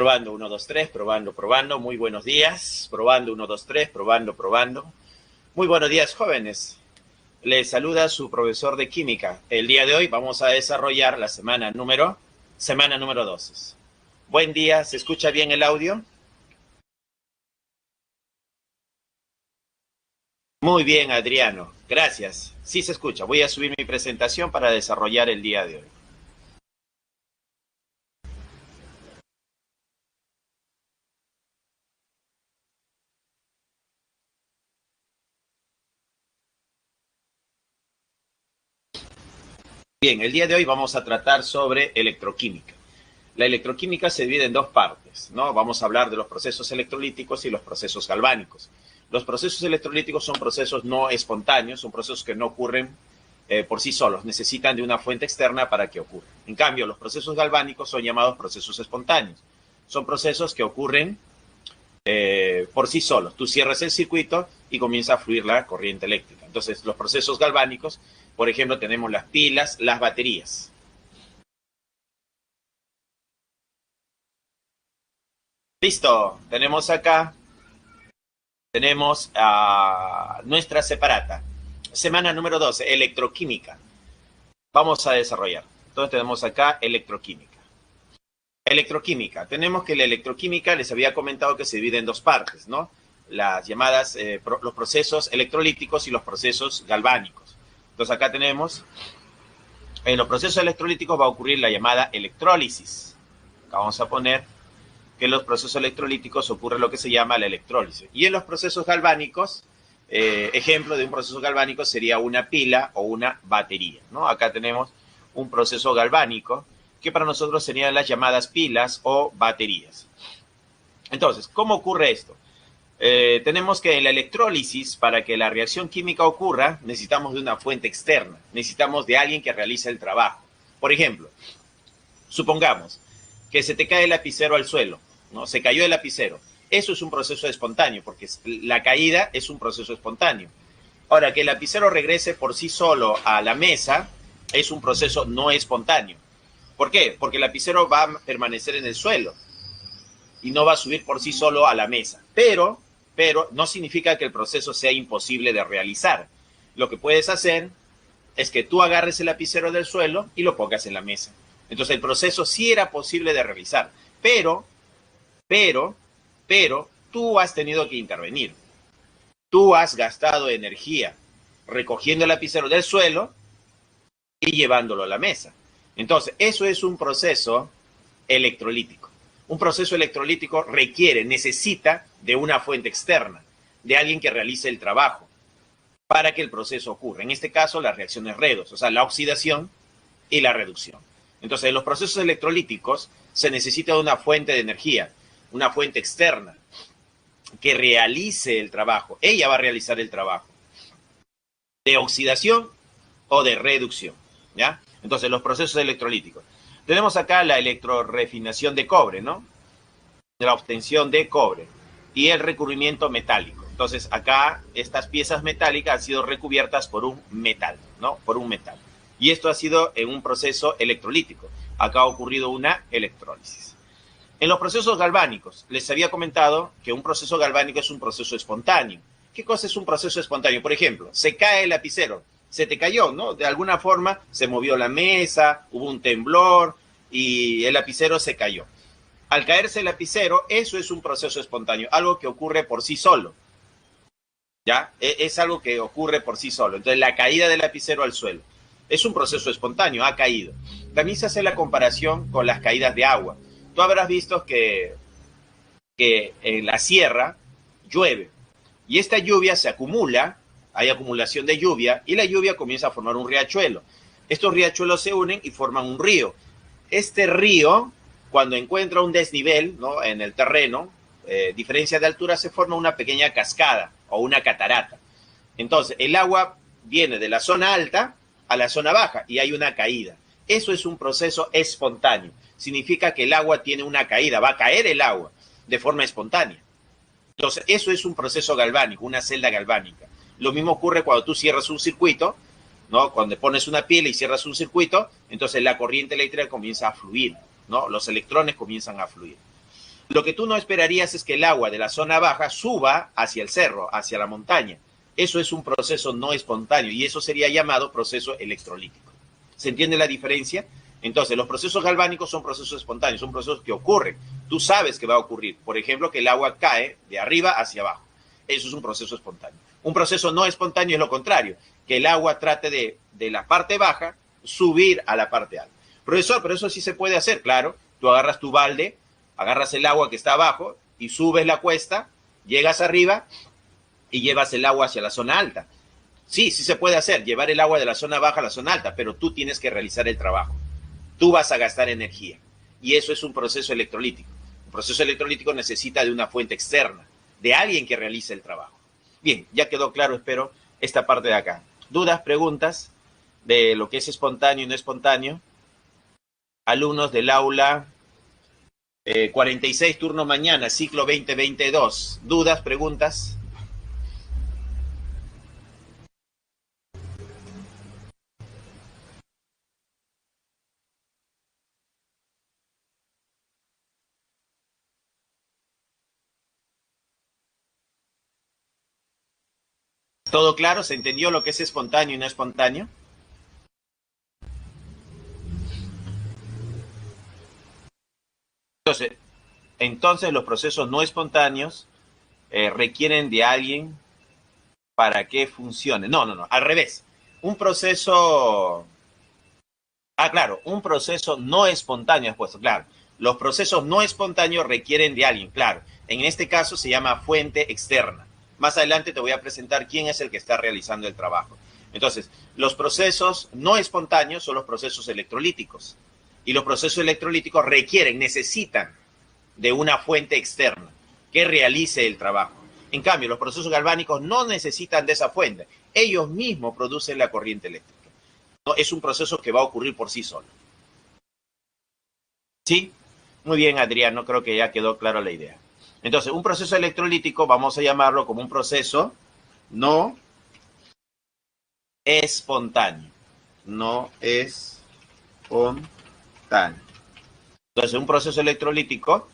Probando, 1, 2, 3, probando, probando. Muy buenos días. Probando, 1, 2, 3, probando, probando. Muy buenos días, jóvenes. Les saluda su profesor de química. El día de hoy vamos a desarrollar la semana número 12. Buen día, ¿se escucha bien el audio? Muy bien, Adriano. Gracias. Sí se escucha. Voy a subir mi presentación para desarrollar el día de hoy. Bien, el día de hoy vamos a tratar sobre electroquímica. La electroquímica se divide en dos partes, ¿no? Vamos a hablar de los procesos electrolíticos y los procesos galvánicos. Los procesos electrolíticos son procesos no espontáneos, son procesos que no ocurren por sí solos, necesitan de una fuente externa para que ocurran. En cambio, los procesos galvánicos son llamados procesos espontáneos. Son procesos que ocurren por sí solos. Tú cierras el circuito y comienza a fluir la corriente eléctrica. Entonces, los procesos galvánicos, por ejemplo, tenemos las pilas, las baterías. Listo, tenemos acá, tenemos nuestra separata. Semana número 12, electroquímica. Vamos a desarrollar. Entonces tenemos acá electroquímica. Electroquímica. Tenemos que la electroquímica, les había comentado que se divide en dos partes, ¿no? Las llamadas, los procesos electrolíticos y los procesos galvánicos. Entonces acá tenemos, en los procesos electrolíticos va a ocurrir la llamada electrólisis. Acá vamos a poner que en los procesos electrolíticos ocurre lo que se llama la electrólisis. Y en los procesos galvánicos, ejemplo de un proceso galvánico sería una pila o una batería, ¿no? Acá tenemos un proceso galvánico que para nosotros serían las llamadas pilas o baterías. Entonces, ¿cómo ocurre esto? Tenemos que en la electrólisis, para que la reacción química ocurra, necesitamos de una fuente externa, necesitamos de alguien que realice el trabajo. Por ejemplo, supongamos que se te cae el lapicero al suelo, ¿no? Se cayó el lapicero. Eso es un proceso espontáneo, porque la caída es un proceso espontáneo. Ahora, que el lapicero regrese por sí solo a la mesa es un proceso no espontáneo. ¿Por qué? Porque el lapicero va a permanecer en el suelo y no va a subir por sí solo a la mesa. Pero no significa que el proceso sea imposible de realizar. Lo que puedes hacer es que tú agarres el lapicero del suelo y lo pongas en la mesa. Entonces el proceso sí era posible de realizar, pero tú has tenido que intervenir. Tú has gastado energía recogiendo el lapicero del suelo y llevándolo a la mesa. Entonces, eso es un proceso electrolítico. Un proceso electrolítico necesita de una fuente externa, de alguien que realice el trabajo para que el proceso ocurra. En este caso, las reacciones redox, o sea, la oxidación y la reducción. Entonces, en los procesos electrolíticos se necesita de una fuente de energía, una fuente externa que realice el trabajo. Ella va a realizar el trabajo de oxidación o de reducción, ¿ya? Entonces, los procesos electrolíticos. Tenemos acá la electrorefinación de cobre, ¿no? La obtención de cobre y el recubrimiento metálico. Entonces, acá estas piezas metálicas han sido recubiertas por un metal, ¿no? Por un metal. Y esto ha sido en un proceso electrolítico. Acá ha ocurrido una electrólisis. En los procesos galvánicos, les había comentado que un proceso galvánico es un proceso espontáneo. ¿Qué cosa es un proceso espontáneo? Por ejemplo, se cae el lapicero, se te cayó, ¿no? De alguna forma se movió la mesa, hubo un temblor y el lapicero se cayó. Al caerse el lapicero, eso es un proceso espontáneo, algo que ocurre por sí solo. ¿Ya? Es algo que ocurre por sí solo. Entonces, la caída del lapicero al suelo es un proceso espontáneo, ha caído. También se hace la comparación con las caídas de agua. Tú habrás visto que en la sierra llueve y esta lluvia se acumula, hay acumulación de lluvia y la lluvia comienza a formar un riachuelo. Estos riachuelos se unen y forman un río. Este río, cuando encuentra un desnivel, ¿no? En el terreno, diferencia de altura, se forma una pequeña cascada o una catarata. Entonces, el agua viene de la zona alta a la zona baja y hay una caída. Eso es un proceso espontáneo. Significa que el agua tiene una caída, va a caer el agua de forma espontánea. Entonces, eso es un proceso galvánico, una celda galvánica. Lo mismo ocurre cuando tú cierras un circuito, ¿no? Cuando pones una pila y cierras un circuito, entonces la corriente eléctrica comienza a fluir, ¿no? Los electrones comienzan a fluir. Lo que tú no esperarías es que el agua de la zona baja suba hacia el cerro, hacia la montaña. Eso es un proceso no espontáneo y eso sería llamado proceso electrolítico. ¿Se entiende la diferencia? Entonces, los procesos galvánicos son procesos espontáneos, son procesos que ocurren. Tú sabes que va a ocurrir. Por ejemplo, que el agua cae de arriba hacia abajo. Eso es un proceso espontáneo. Un proceso no espontáneo es lo contrario, que el agua trate de la parte baja subir a la parte alta. Profesor, pero eso sí se puede hacer, claro. Tú agarras tu balde, agarras el agua que está abajo y subes la cuesta, llegas arriba y llevas el agua hacia la zona alta. Sí, sí se puede hacer, llevar el agua de la zona baja a la zona alta, pero tú tienes que realizar el trabajo. Tú vas a gastar energía. Y eso es un proceso electrolítico. Un proceso electrolítico necesita de una fuente externa, de alguien que realice el trabajo. Bien, ya quedó claro, espero, esta parte de acá. ¿Dudas, preguntas de lo que es espontáneo y no espontáneo? Alumnos del aula 46, turno mañana, ciclo 2022. ¿Dudas, preguntas? ¿Todo claro? ¿Se entendió lo que es espontáneo y no espontáneo? Entonces los procesos no espontáneos requieren de alguien para que funcione. No, no, no, al revés. Un proceso... Ah, claro, un proceso no espontáneo es puesto, claro. Los procesos no espontáneos requieren de alguien, claro. En este caso se llama fuente externa. Más adelante te voy a presentar quién es el que está realizando el trabajo. Entonces, los procesos no espontáneos son los procesos electrolíticos. Y los procesos electrolíticos requieren, necesitan de una fuente externa que realice el trabajo. En cambio, los procesos galvánicos no necesitan de esa fuente. Ellos mismos producen la corriente eléctrica. No, es un proceso que va a ocurrir por sí solo. ¿Sí? Muy bien, Adriano, creo que ya quedó clara la idea. Entonces, un proceso electrolítico, vamos a llamarlo como un proceso no espontáneo. No espontáneo. Entonces, un proceso electrolítico,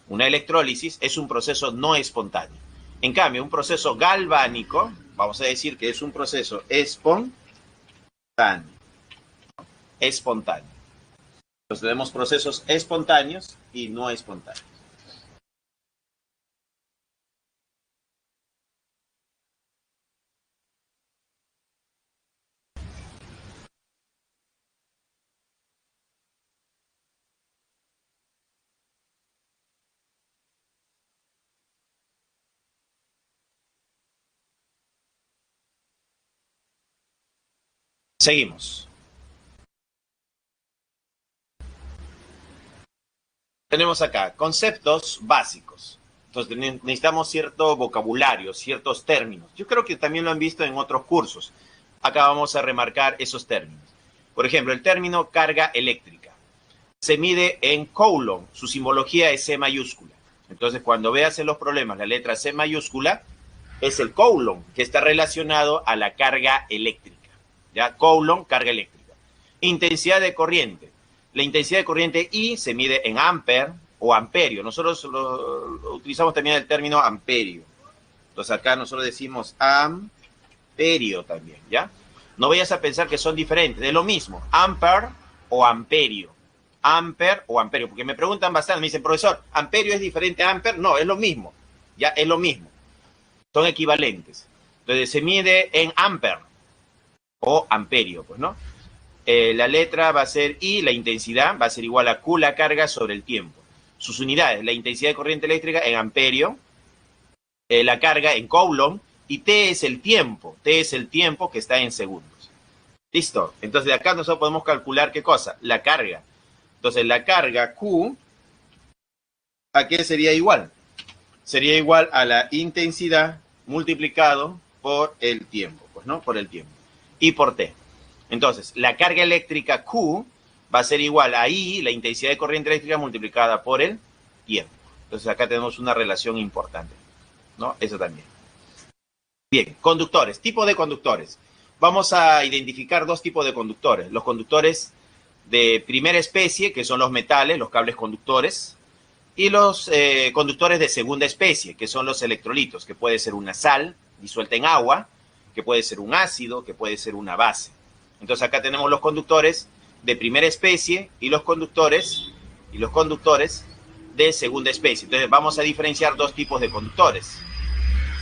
una electrólisis, es un proceso no espontáneo. En cambio, un proceso galvánico, vamos a decir que es un proceso espontáneo. Espontáneo. Entonces, tenemos procesos espontáneos y no espontáneos. Seguimos. Tenemos acá conceptos básicos. Entonces necesitamos cierto vocabulario, ciertos términos. Yo creo que también lo han visto en otros cursos. Acá vamos a remarcar esos términos. Por ejemplo, el término carga eléctrica. Se mide en Coulomb. Su simbología es C mayúscula. Entonces, cuando veas en los problemas la letra C mayúscula, es el Coulomb, que está relacionado a la carga eléctrica. ¿Ya? Coulomb, carga eléctrica. Intensidad de corriente. La intensidad de corriente I se mide en ampere o amperio. Nosotros lo utilizamos también el término amperio. Entonces acá nosotros decimos amperio también, ¿ya? No vayas a pensar que son diferentes, es lo mismo, ampere o amperio. Ampere o amperio, porque me preguntan bastante, me dicen, profesor, ¿amperio es diferente a ampere? No, es lo mismo, ya es lo mismo. Son equivalentes. Entonces se mide en ampere o amperio, pues, ¿no? La letra va a ser I, la intensidad va a ser igual a Q, la carga, sobre el tiempo. Sus unidades, la intensidad de corriente eléctrica en amperio, la carga en Coulomb, y T es el tiempo que está en segundos. ¿Listo? Entonces de acá nosotros podemos calcular ¿qué cosa? La carga. Entonces la carga Q, ¿a qué sería igual? Sería igual a la intensidad multiplicado por el tiempo, pues, ¿no? Por el tiempo. Y por T. Entonces, la carga eléctrica Q va a ser igual a I, la intensidad de corriente eléctrica multiplicada por el tiempo. Entonces, acá tenemos una relación importante, ¿no? Eso también. Bien, conductores, tipo de conductores. Vamos a identificar dos tipos de conductores. Los conductores de primera especie, que son los metales, los cables conductores, Y los conductores de segunda especie, que son los electrolitos, que puede ser una sal disuelta en agua, que puede ser un ácido, que puede ser una base. Entonces acá tenemos los conductores de primera especie y los conductores de segunda especie. Entonces vamos a diferenciar dos tipos de conductores.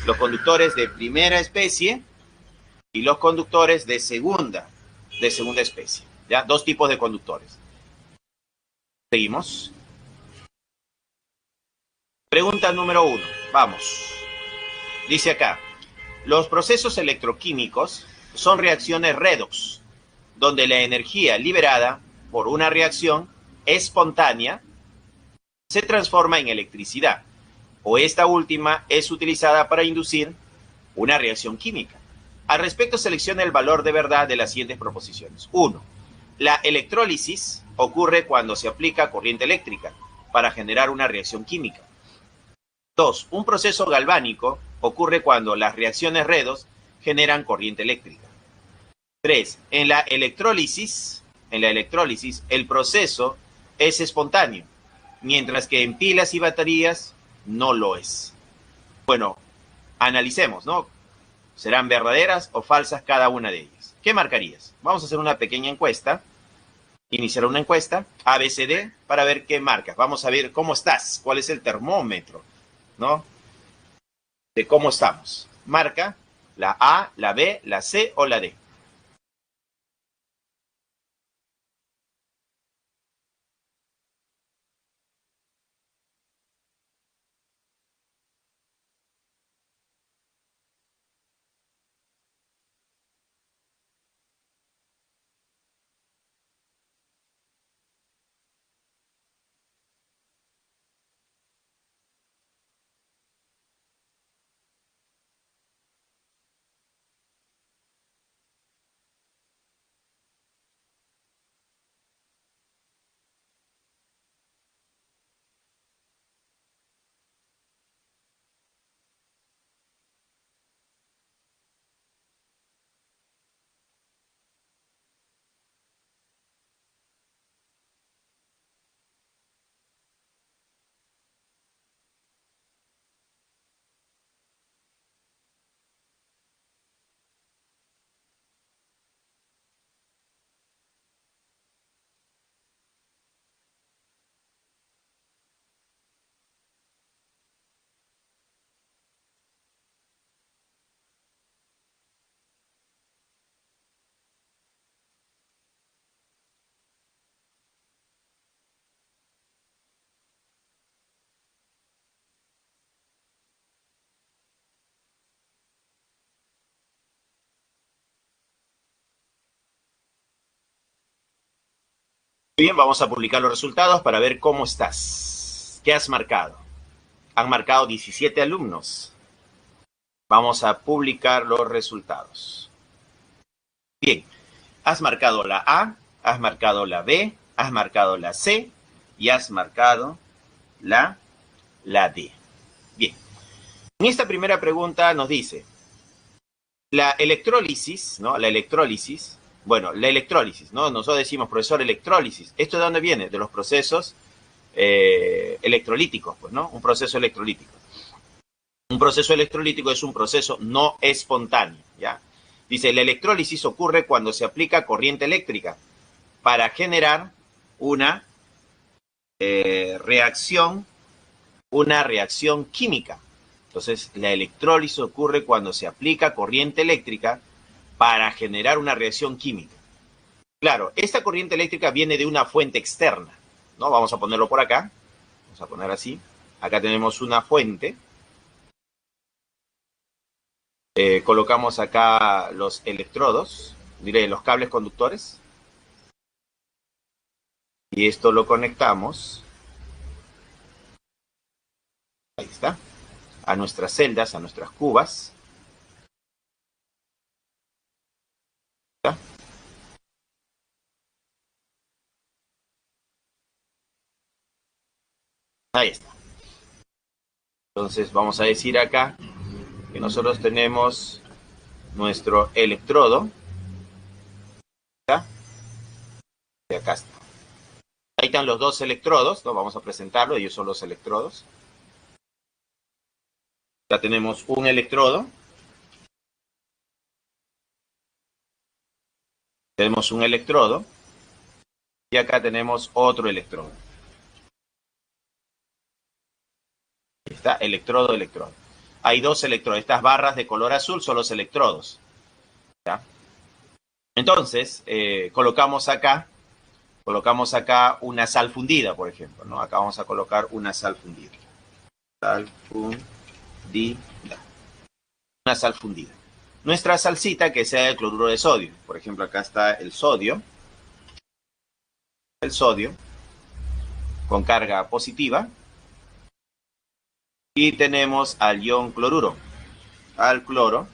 Los conductores de primera especie y los conductores de segunda especie. ¿Ya? Dos tipos de conductores. Seguimos. Pregunta número 1. Vamos. Dice acá, los procesos electroquímicos son reacciones redox, donde la energía liberada por una reacción espontánea se transforma en electricidad, o esta última es utilizada para inducir una reacción química. Al respecto, selecciona el valor de verdad de las siguientes proposiciones. 1. La electrólisis ocurre cuando se aplica corriente eléctrica para generar una reacción química. 2. Un proceso galvánico ocurre cuando las reacciones redox generan corriente eléctrica. 3. En la electrólisis, el proceso es espontáneo, mientras que en pilas y baterías no lo es. Bueno, analicemos, ¿no? ¿Serán verdaderas o falsas cada una de ellas? ¿Qué marcarías? Vamos a hacer una pequeña encuesta. Iniciar una encuesta, ABCD, para ver qué marcas. Vamos a ver cómo estás, cuál es el termómetro, ¿no? De cómo estamos. Marca la A, la B, la C o la D. Bien, vamos a publicar los resultados para ver cómo estás. ¿Qué has marcado? Han marcado 17 alumnos. Vamos a publicar los resultados. Bien, has marcado la A, has marcado la B, has marcado la C y has marcado la D. Bien, en esta primera pregunta nos dice, la electrólisis, ¿no? La electrólisis, ¿no? Nosotros decimos, profesor, electrólisis. ¿Esto de dónde viene? De los procesos electrolíticos, pues, ¿no? Un proceso electrolítico. Un proceso electrolítico es un proceso no espontáneo, ¿ya? Dice, la electrólisis ocurre cuando se aplica corriente eléctrica para generar una reacción química. Entonces, la electrólisis ocurre cuando se aplica corriente eléctrica para generar una reacción química. Claro, esta corriente eléctrica viene de una fuente externa, ¿no? Vamos a ponerlo por acá. Vamos a poner así. Acá tenemos una fuente. Colocamos acá los electrodos, diré, los cables conductores. Y esto lo conectamos. Ahí está. A nuestras celdas, a nuestras cubas. ¿Está? Ahí está. Entonces vamos a decir acá que nosotros tenemos nuestro electrodo. ¿Está? Y acá está. Ahí están los dos electrodos, ¿no? Vamos a presentarlo, ellos son los electrodos. Ya tenemos un electrodo. Tenemos un electrodo. Y acá tenemos otro electrodo. Ahí está, electrodo, electrodo. Hay dos electrodos. Estas barras de color azul son los electrodos. ¿Ya? Entonces, colocamos acá una sal fundida, por ejemplo, ¿no? Acá vamos a colocar una sal fundida. Sal fundida. Una sal fundida. Nuestra salsita que sea el cloruro de sodio. Por ejemplo, acá está el sodio. El sodio con carga positiva. Y tenemos al ion cloruro. Al cloro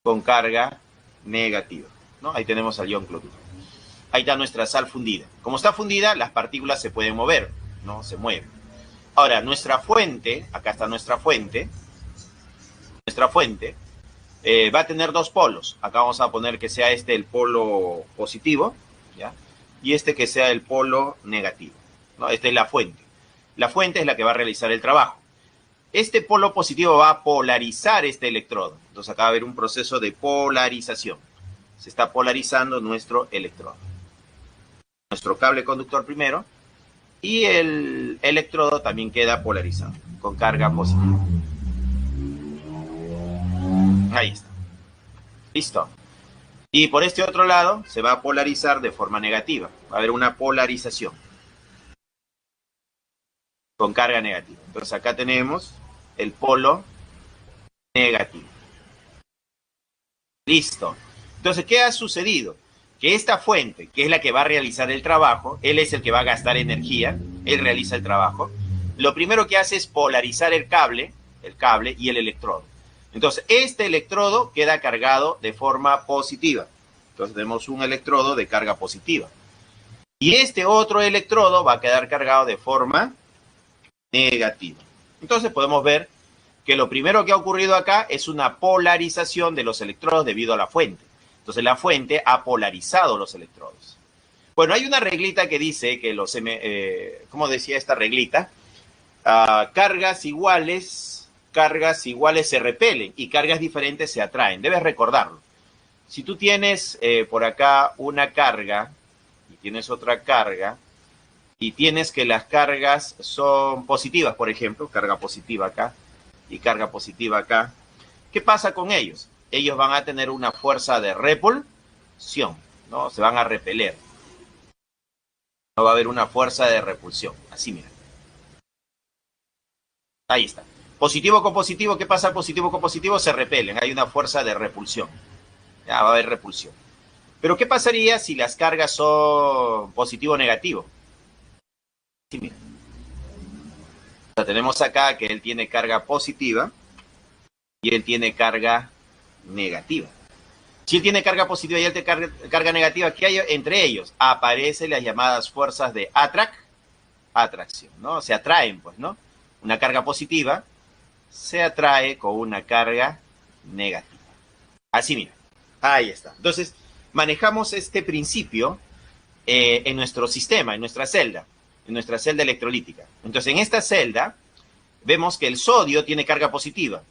con carga negativa, ¿no? Ahí tenemos al ion cloruro. Ahí está nuestra sal fundida. Como está fundida, las partículas se pueden mover, ¿no? Se mueven. Ahora, nuestra fuente, acá está nuestra fuente. Nuestra fuente va a tener dos polos. Acá vamos a poner que sea este el polo positivo, ¿ya? Y este que sea el polo negativo, ¿no? Esta es la fuente. La fuente es la que va a realizar el trabajo. Este polo positivo va a polarizar este electrodo. Entonces acá va a haber un proceso de polarización. Se está polarizando nuestro electrodo. Nuestro cable conductor primero. Y el electrodo también queda polarizado, con carga positiva. Ahí está. Listo. Y por este otro lado se va a polarizar de forma negativa. Va a haber una polarización con carga negativa. Entonces acá tenemos el polo negativo. Listo. Entonces, ¿qué ha sucedido? Que esta fuente, que es la que va a realizar el trabajo, él es el que va a gastar energía, él realiza el trabajo, lo primero que hace es polarizar el cable y el electrodo. Entonces, este electrodo queda cargado de forma positiva. Entonces, tenemos un electrodo de carga positiva. Y este otro electrodo va a quedar cargado de forma negativa. Entonces, podemos ver que lo primero que ha ocurrido acá es una polarización de los electrodos debido a la fuente. Entonces, la fuente ha polarizado los electrodos. Bueno, hay una reglita que dice que los, ¿cómo decía esta reglita? Cargas iguales se repelen y cargas diferentes se atraen. Debes recordarlo. Si tú tienes por acá una carga y tienes otra carga y tienes que las cargas son positivas, por ejemplo, carga positiva acá y carga positiva acá, ¿qué pasa con ellos? Ellos van a tener una fuerza de repulsión, ¿no? Se van a repeler. No va a haber una fuerza de repulsión. Así, mira. Ahí está. Positivo con positivo, ¿qué pasa? Positivo con positivo se repelen. Hay una fuerza de repulsión. Ya va a haber repulsión. Pero ¿qué pasaría si las cargas son positivo o negativo? Sí, mira. O sea, tenemos acá que él tiene carga positiva y él tiene carga negativa. Si él tiene carga positiva y él tiene carga negativa, ¿qué hay entre ellos? Aparecen las llamadas fuerzas de atracción, ¿no? Se atraen, pues, ¿no? Una carga positiva se atrae con una carga negativa. Así, mira. Ahí está. Entonces, manejamos este principio en nuestro sistema, en nuestra celda electrolítica. Entonces, en esta celda, vemos que el sodio tiene carga positiva.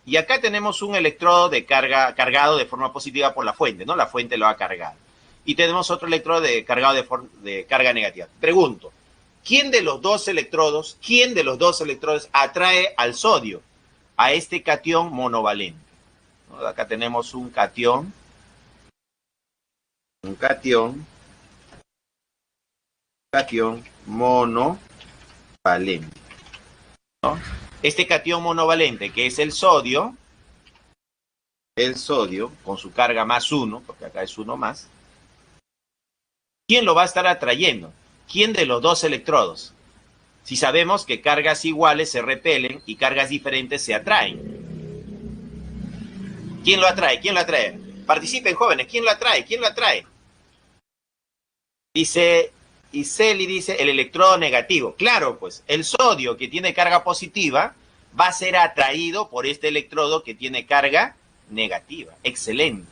Y acá tenemos un electrodo de cargado de forma positiva por la fuente, ¿no? La fuente lo ha cargado. Y tenemos otro electrodo cargado de carga negativa. Pregunto, ¿quién de los dos electrodos atrae al sodio? A este catión monovalente, ¿no? Acá tenemos un catión monovalente, ¿no? Este catión monovalente, que es el sodio con su carga más 1, porque acá es 1 más, ¿quién lo va a estar atrayendo? ¿Quién de los dos electrodos? Si sabemos que cargas iguales se repelen y cargas diferentes se atraen. ¿Quién lo atrae? ¿Quién lo atrae? Participen, jóvenes. ¿Quién lo atrae? ¿Quién lo atrae? Dice Iseli, dice el electrodo negativo. Claro, pues el sodio que tiene carga positiva va a ser atraído por este electrodo que tiene carga negativa. Excelente.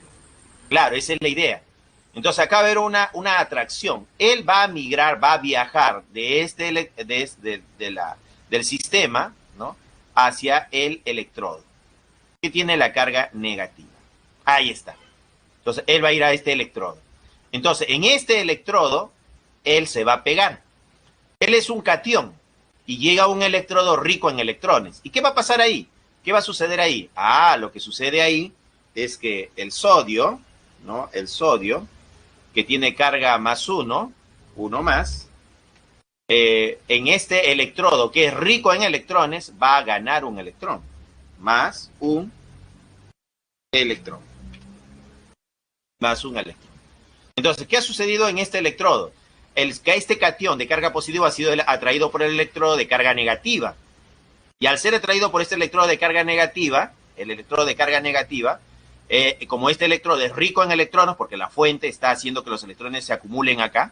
Claro, esa es la idea. Entonces acá va a haber una atracción. Él va a migrar, va a viajar del sistema, ¿no?, hacia el electrodo, que tiene la carga negativa. Ahí está. Entonces él va a ir a este electrodo. Entonces en este electrodo, él se va a pegar. Él es un catión y llega a un electrodo rico en electrones. ¿Y qué va a pasar ahí? ¿Qué va a suceder ahí? Lo que sucede ahí es que el sodio, ¿no?, el sodio, que tiene carga más uno más, en este electrodo que es rico en electrones, va a ganar un electrón, más un electrón, más un electrón. Entonces, ¿qué ha sucedido en este electrodo? Este catión de carga positiva ha sido atraído por el electrodo de carga negativa. Y al ser atraído por este electrodo de carga negativa, el electrodo de carga negativa, como este electrodo es rico en electrones, porque la fuente está haciendo que los electrones se acumulen acá,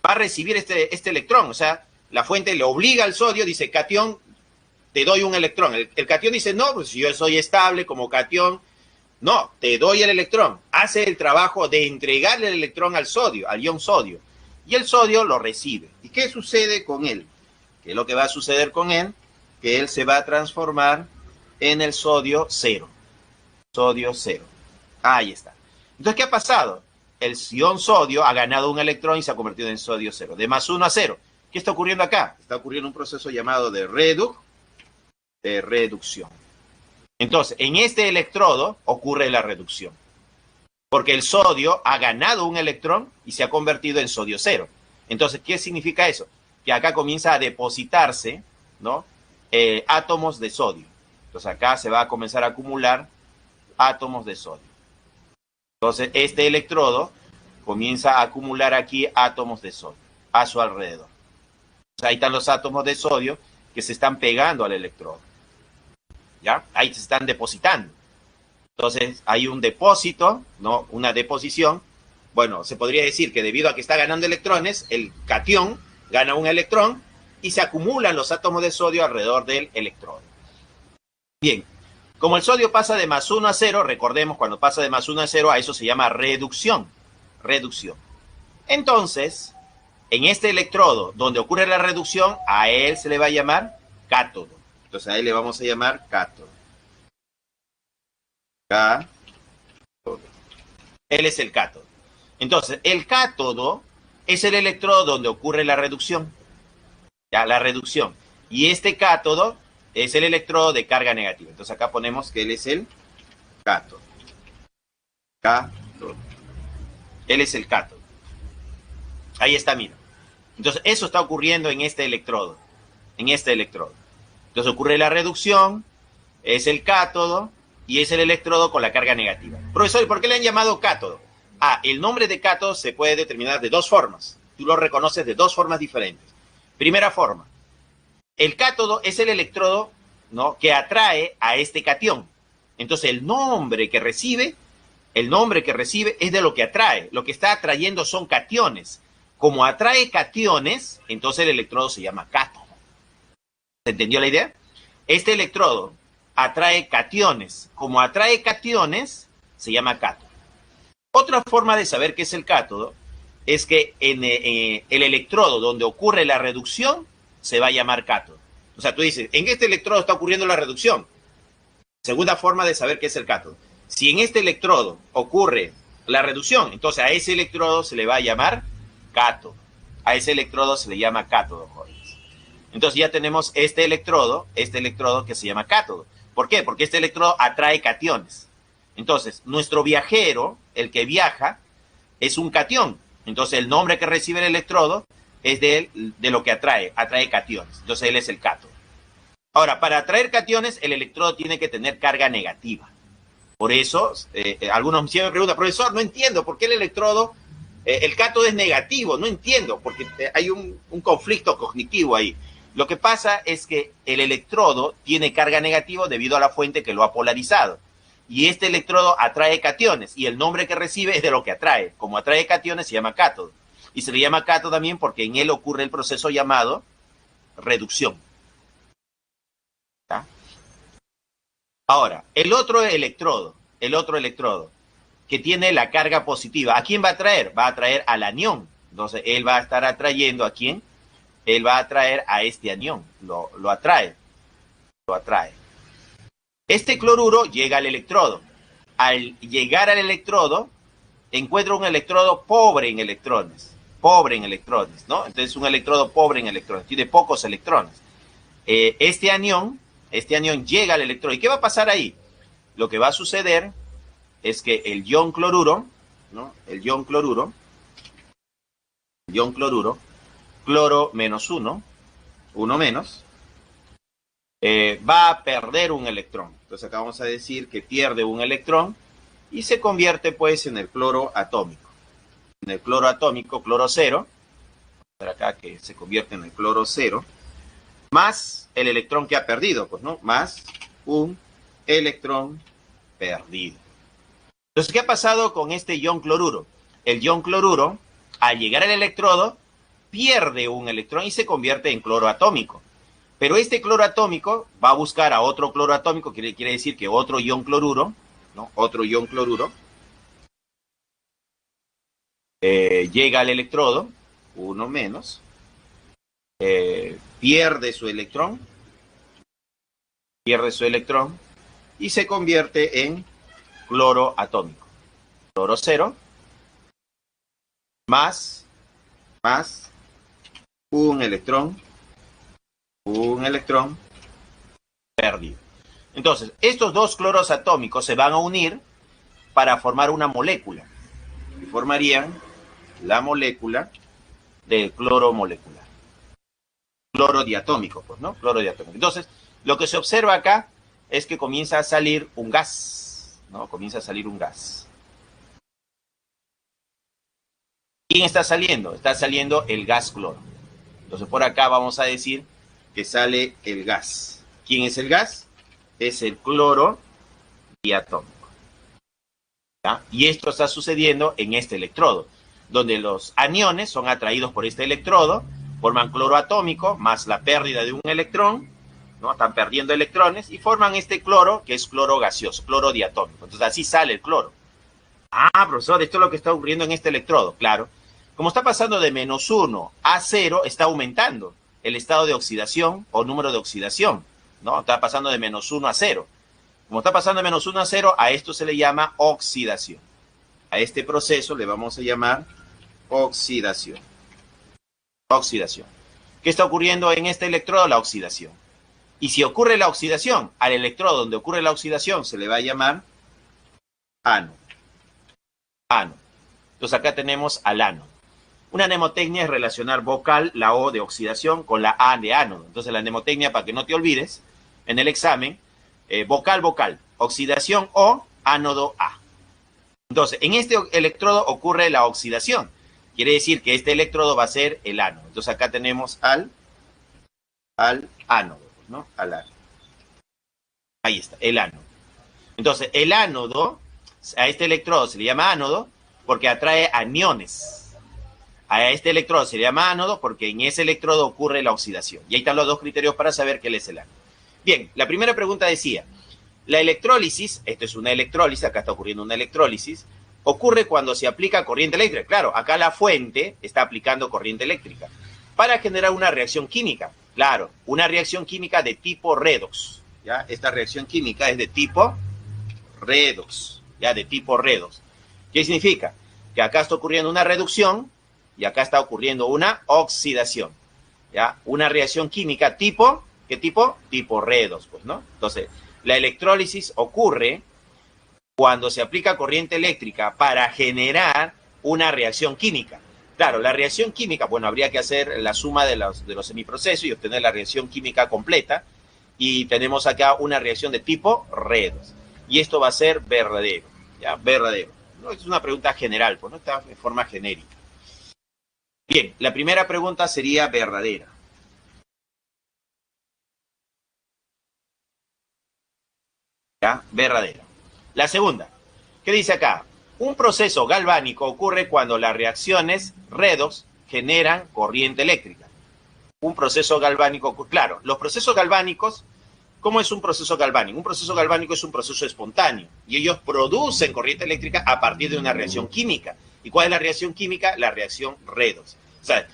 va a recibir este electrón. O sea, la fuente le obliga al sodio, dice, catión, te doy un electrón. El catión dice, no, pues yo soy estable como catión. No, te doy el electrón. Hace el trabajo de entregarle el electrón al sodio, al ion sodio. Y el sodio lo recibe. ¿Y qué sucede con él? ¿Qué es lo que va a suceder con él? Que él se va a transformar en el sodio 0. Sodio 0. Ahí está. Entonces, ¿qué ha pasado? El ion sodio ha ganado un electrón y se ha convertido en sodio 0. De más 1 a 0. ¿Qué está ocurriendo acá? Está ocurriendo un proceso llamado de reducción. Entonces, en este electrodo ocurre la reducción. Porque el sodio ha ganado un electrón y se ha convertido en sodio 0. Entonces, ¿qué significa eso? Que acá comienza a depositarse, ¿no?, átomos de sodio. Entonces acá se va a comenzar a acumular átomos de sodio. Entonces este electrodo comienza a acumular aquí átomos de sodio a su alrededor. Entonces, ahí están los átomos de sodio que se están pegando al electrodo. ¿Ya? Ahí se están depositando. Entonces hay un depósito, ¿no?, una deposición. Bueno, se podría decir que debido a que está ganando electrones, el catión gana un electrón y se acumulan los átomos de sodio alrededor del electrodo. Bien, como el sodio pasa de más 1 a 0, recordemos, cuando pasa de más 1 a 0, a eso se llama reducción. Reducción. Entonces, en este electrodo donde ocurre la reducción, a él se le va a llamar cátodo. Entonces a él le vamos a llamar cátodo. Cátodo. Él es el cátodo. Entonces, el cátodo es el electrodo donde ocurre la reducción. Ya, la reducción. Y este cátodo es el electrodo de carga negativa. Entonces acá ponemos que él es el cátodo. Cátodo. Él es el cátodo. Ahí está, mira. Entonces eso está ocurriendo en este electrodo. En este electrodo. Entonces ocurre la reducción, es el cátodo y es el electrodo con la carga negativa. Profesor, ¿por qué le han llamado cátodo? El nombre de cátodo se puede determinar de dos formas. Tú lo reconoces de dos formas diferentes. Primera forma, el cátodo es el electrodo, ¿no?, que atrae a este catión. Entonces el nombre que recibe es de lo que atrae. Lo que está atrayendo son cationes. Como atrae cationes, entonces el electrodo se llama cátodo. ¿Se entendió la idea? Este electrodo atrae cationes. Como atrae cationes, se llama cátodo. Otra forma de saber qué es el cátodo es que en el electrodo donde ocurre la reducción se va a llamar cátodo. O sea, tú dices, en este electrodo está ocurriendo la reducción. Segunda forma de saber qué es el cátodo. Si en este electrodo ocurre la reducción, entonces a ese electrodo se le va a llamar cátodo. A ese electrodo se le llama cátodo, jóvenes. Entonces ya tenemos este electrodo que se llama cátodo. ¿Por qué? Porque este electrodo atrae cationes. Entonces, nuestro viajero, el que viaja, es un catión. Entonces, el nombre que recibe el electrodo es de lo que atrae cationes. Entonces, él es el cátodo. Ahora, para atraer cationes, el electrodo tiene que tener carga negativa. Por eso, algunos siempre me preguntan, profesor, no entiendo, ¿por qué el electrodo, el cátodo es negativo? No entiendo, porque hay un conflicto cognitivo ahí. Lo que pasa es que el electrodo tiene carga negativa debido a la fuente que lo ha polarizado. Y este electrodo atrae cationes y el nombre que recibe es de lo que atrae. Como atrae cationes se llama cátodo. Y se le llama cátodo también porque en él ocurre el proceso llamado reducción. ¿Está? Ahora, el otro electrodo que tiene la carga positiva. ¿A quién va a atraer? Va a atraer al anión. Entonces, él va a estar atrayendo ¿a quién? Él va a atraer a este anión. Lo atrae. Lo atrae. Este cloruro llega al electrodo. Al llegar al electrodo, encuentra un electrodo pobre en electrones. Pobre en electrones, ¿no? Entonces, un electrodo pobre en electrones. Tiene pocos electrones. Este anión llega al electrodo. ¿Y qué va a pasar ahí? Lo que va a suceder es que el ion cloruro, ¿no? El ion cloruro, cloro menos 1 menos, va a perder un electrón. Entonces acá vamos a decir que pierde un electrón y se convierte pues en el cloro atómico. En el cloro atómico, cloro 0, para acá que se convierte en el cloro 0, más el electrón que ha perdido, pues, ¿no? Más un electrón perdido. Entonces, ¿qué ha pasado con este ion cloruro? El ion cloruro, al llegar al electrodo, pierde un electrón y se convierte en cloro atómico. Pero este cloro atómico va a buscar a otro cloro atómico, quiere decir que otro ion cloruro, ¿no? Otro ion cloruro, llega al electrodo, uno menos, pierde su electrón y se convierte en cloro atómico. Cloro 0 más un electrón perdido. Entonces, estos dos cloros atómicos se van a unir para formar una molécula y formarían la molécula del cloro molecular. Cloro diatómico, pues, ¿no? Cloro diatómico. Entonces, lo que se observa acá es que comienza a salir un gas, ¿no? Comienza a salir un gas. ¿Quién está saliendo? Está saliendo el gas cloro. Entonces, por acá vamos a decir que sale el gas. ¿Quién es el gas? Es el cloro diatómico. ¿Ya? Y esto está sucediendo en este electrodo, donde los aniones son atraídos por este electrodo, forman cloro atómico, más la pérdida de un electrón, ¿no? Están perdiendo electrones y forman este cloro, que es cloro gaseoso, cloro diatómico. Entonces, así sale el cloro. Ah, profesor, esto es lo que está ocurriendo en este electrodo. Claro. Como está pasando de -1 a 0, está aumentando el estado de oxidación o número de oxidación, ¿no? Está pasando de -1 a 0. Como está pasando de -1 a 0, a esto se le llama oxidación. A este proceso le vamos a llamar oxidación. Oxidación. ¿Qué está ocurriendo en este electrodo? La oxidación. Y si ocurre la oxidación, al electrodo donde ocurre la oxidación se le va a llamar ánodo. Ánodo. Entonces acá tenemos al ánodo. Una mnemotecnia es relacionar vocal, la O de oxidación, con la A de ánodo. Entonces la mnemotecnia, para que no te olvides, en el examen, vocal, oxidación O, ánodo A. Entonces, en este electrodo ocurre la oxidación. Quiere decir que este electrodo va a ser el ánodo. Entonces acá tenemos al ánodo, ¿no? Al ánodo. Ahí está, el ánodo. Entonces, el ánodo, a este electrodo se le llama ánodo porque atrae aniones. A este electrodo se le llama ánodo porque en ese electrodo ocurre la oxidación. Y ahí están los dos criterios para saber qué es el ánodo. Bien, la primera pregunta decía, la electrólisis, esto es una electrólisis, acá está ocurriendo una electrólisis, ocurre cuando se aplica corriente eléctrica. Claro, acá la fuente está aplicando corriente eléctrica para generar una reacción química. Claro, una reacción química de tipo redox. ¿Ya? Esta reacción química es de tipo redox. ¿Ya? De tipo redox. ¿Qué significa? Que acá está ocurriendo una reducción y acá está ocurriendo una oxidación. ¿Ya? Una reacción química tipo, ¿qué tipo? Tipo redox, pues, ¿no? Entonces, la electrólisis ocurre cuando se aplica corriente eléctrica para generar una reacción química. Claro, la reacción química, bueno, habría que hacer la suma de los semiprocesos y obtener la reacción química completa. Y tenemos acá una reacción de tipo redox. Y esto va a ser verdadero, ¿ya? Verdadero. No, es una pregunta general, pues no está de forma genérica. Bien, la primera pregunta sería verdadera. ¿Ya? Verdadera. La segunda, ¿qué dice acá? Un proceso galvánico ocurre cuando las reacciones redox generan corriente eléctrica. Un proceso galvánico, claro, los procesos galvánicos ¿Cómo es un proceso galvánico? Un proceso galvánico es un proceso espontáneo y ellos producen corriente eléctrica a partir de una reacción química. ¿Y cuál es la reacción química? La reacción redox. O sea,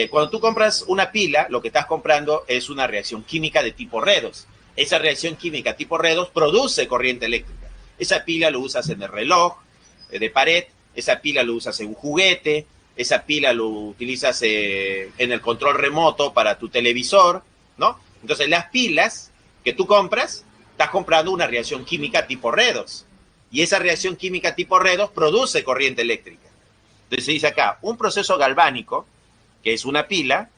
cuando tú compras una pila, lo que estás comprando es una reacción química de tipo redox. Esa reacción química tipo redox produce corriente eléctrica. Esa pila lo usas en el reloj de pared, esa pila lo usas en un juguete, esa pila lo utilizas en el control remoto para tu televisor, ¿no? Entonces las pilas que tú compras, estás comprando una reacción química tipo redox. Y esa reacción química tipo redox produce corriente eléctrica. Entonces se dice acá, un proceso galvánico, que es una pila,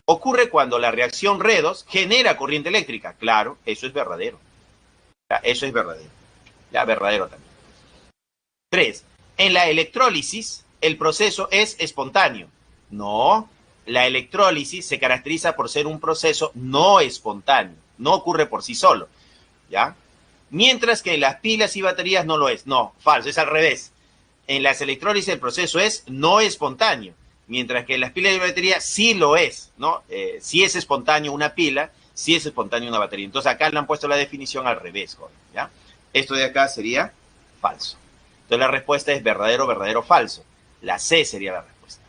ocurre cuando la reacción redox genera corriente eléctrica. Claro, eso es verdadero. Ya, eso es verdadero. Ya, verdadero también. 3. En la electrólisis, el proceso es espontáneo. No, la electrólisis se caracteriza por ser un proceso no espontáneo. No ocurre por sí solo. ¿Ya? Mientras que en las pilas y baterías no lo es. No, falso, es al revés. En las electrólisis el proceso es no espontáneo, mientras que en las pilas y baterías sí lo es, ¿no? Sí es espontáneo una pila, sí es espontáneo una batería. Entonces acá le han puesto la definición al revés, ¿ya? Esto de acá sería falso. Entonces la respuesta es verdadero, verdadero, falso. La C sería la respuesta.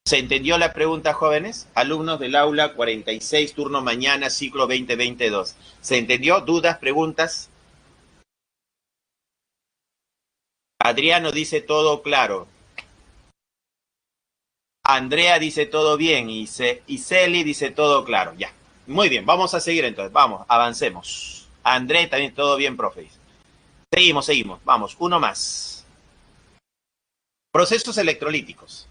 ¿Se entendió la pregunta, jóvenes? Alumnos del aula 46, turno mañana, ciclo 2022. ¿Se entendió? ¿Dudas, preguntas? Adriano dice todo claro. Andrea dice todo bien. Y Celi dice todo claro. Ya. Muy bien, vamos a seguir entonces. Vamos, avancemos. André también todo bien, profe. Seguimos. Vamos, uno más. Procesos electrolíticos.